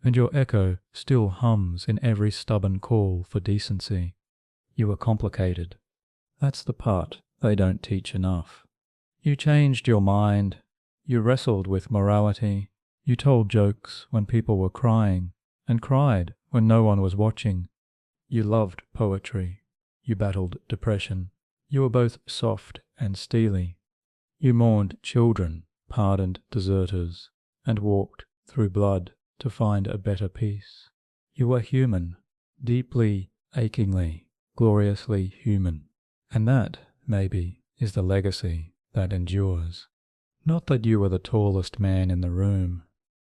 and your echo still hums in every stubborn call for decency. You were complicated. That's the part they don't teach enough. You changed your mind. You wrestled with morality. You told jokes when people were crying, and cried when no one was watching. You loved poetry. You battled depression. You were both soft and steely. You mourned children, pardoned deserters, and walked through blood to find a better peace. You were human, deeply, achingly, gloriously human. And that, maybe, is the legacy that endures. Not that you were the tallest man in the room,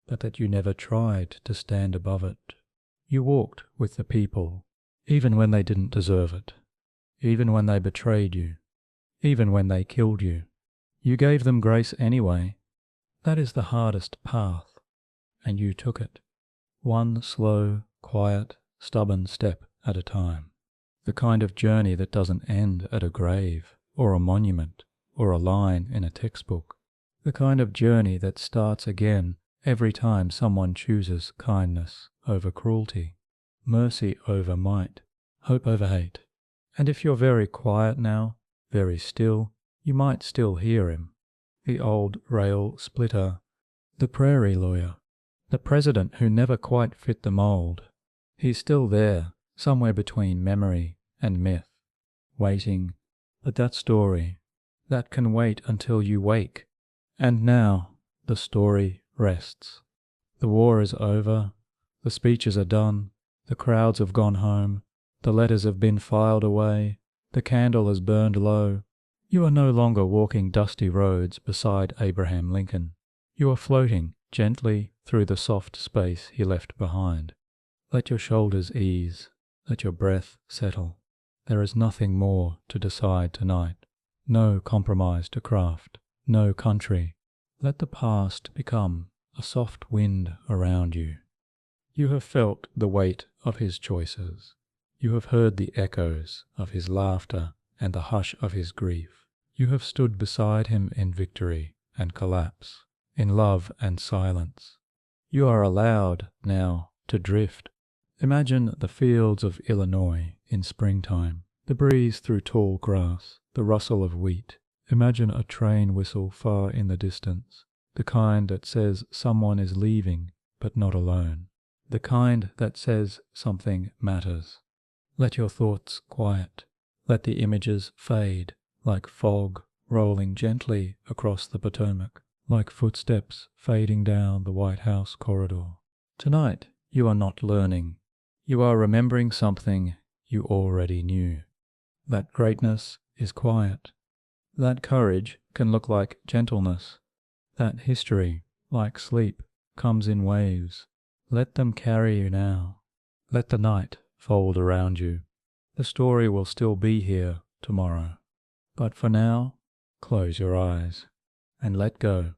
but that you never tried to stand above it. You walked with the people, even when they didn't deserve it, even when they betrayed you, even when they killed you. You gave them grace anyway. That is the hardest path, and you took it, one slow, quiet, stubborn step at a time. The kind of journey that doesn't end at a grave, or a monument, or a line in a textbook. The kind of journey that starts again every time someone chooses kindness over cruelty, mercy over might, hope over hate. And if you're very quiet now, very still, you might still hear him. The old rail splitter, the prairie lawyer, the president who never quite fit the mold. He's still there, somewhere between memory and myth, waiting. But that story, that can wait until you wake. And now the story rests. The war is over, the speeches are done, the crowds have gone home, the letters have been filed away, the candle has burned low. You are no longer walking dusty roads beside Abraham Lincoln. You are floating gently through the soft space he left behind. Let your shoulders ease, let your breath settle. There is nothing more to decide tonight. No compromise to craft, no country. Let the past become a soft wind around you. You have felt the weight of his choices. You have heard the echoes of his laughter and the hush of his grief. You have stood beside him in victory and collapse, in love and silence. You are allowed now to drift. Imagine the fields of Illinois in springtime, the breeze through tall grass, the rustle of wheat. Imagine a train whistle far in the distance, the kind that says someone is leaving but not alone, the kind that says something matters. Let your thoughts quiet. Let the images fade, like fog rolling gently across the Potomac, like footsteps fading down the White House corridor. Tonight you are not learning. You are remembering something you already knew. That greatness is quiet. That courage can look like gentleness. That history like sleep, comes in waves. Let them carry you now. Let the night fold around you. The story will still be here tomorrow. But for now, close your eyes and let go.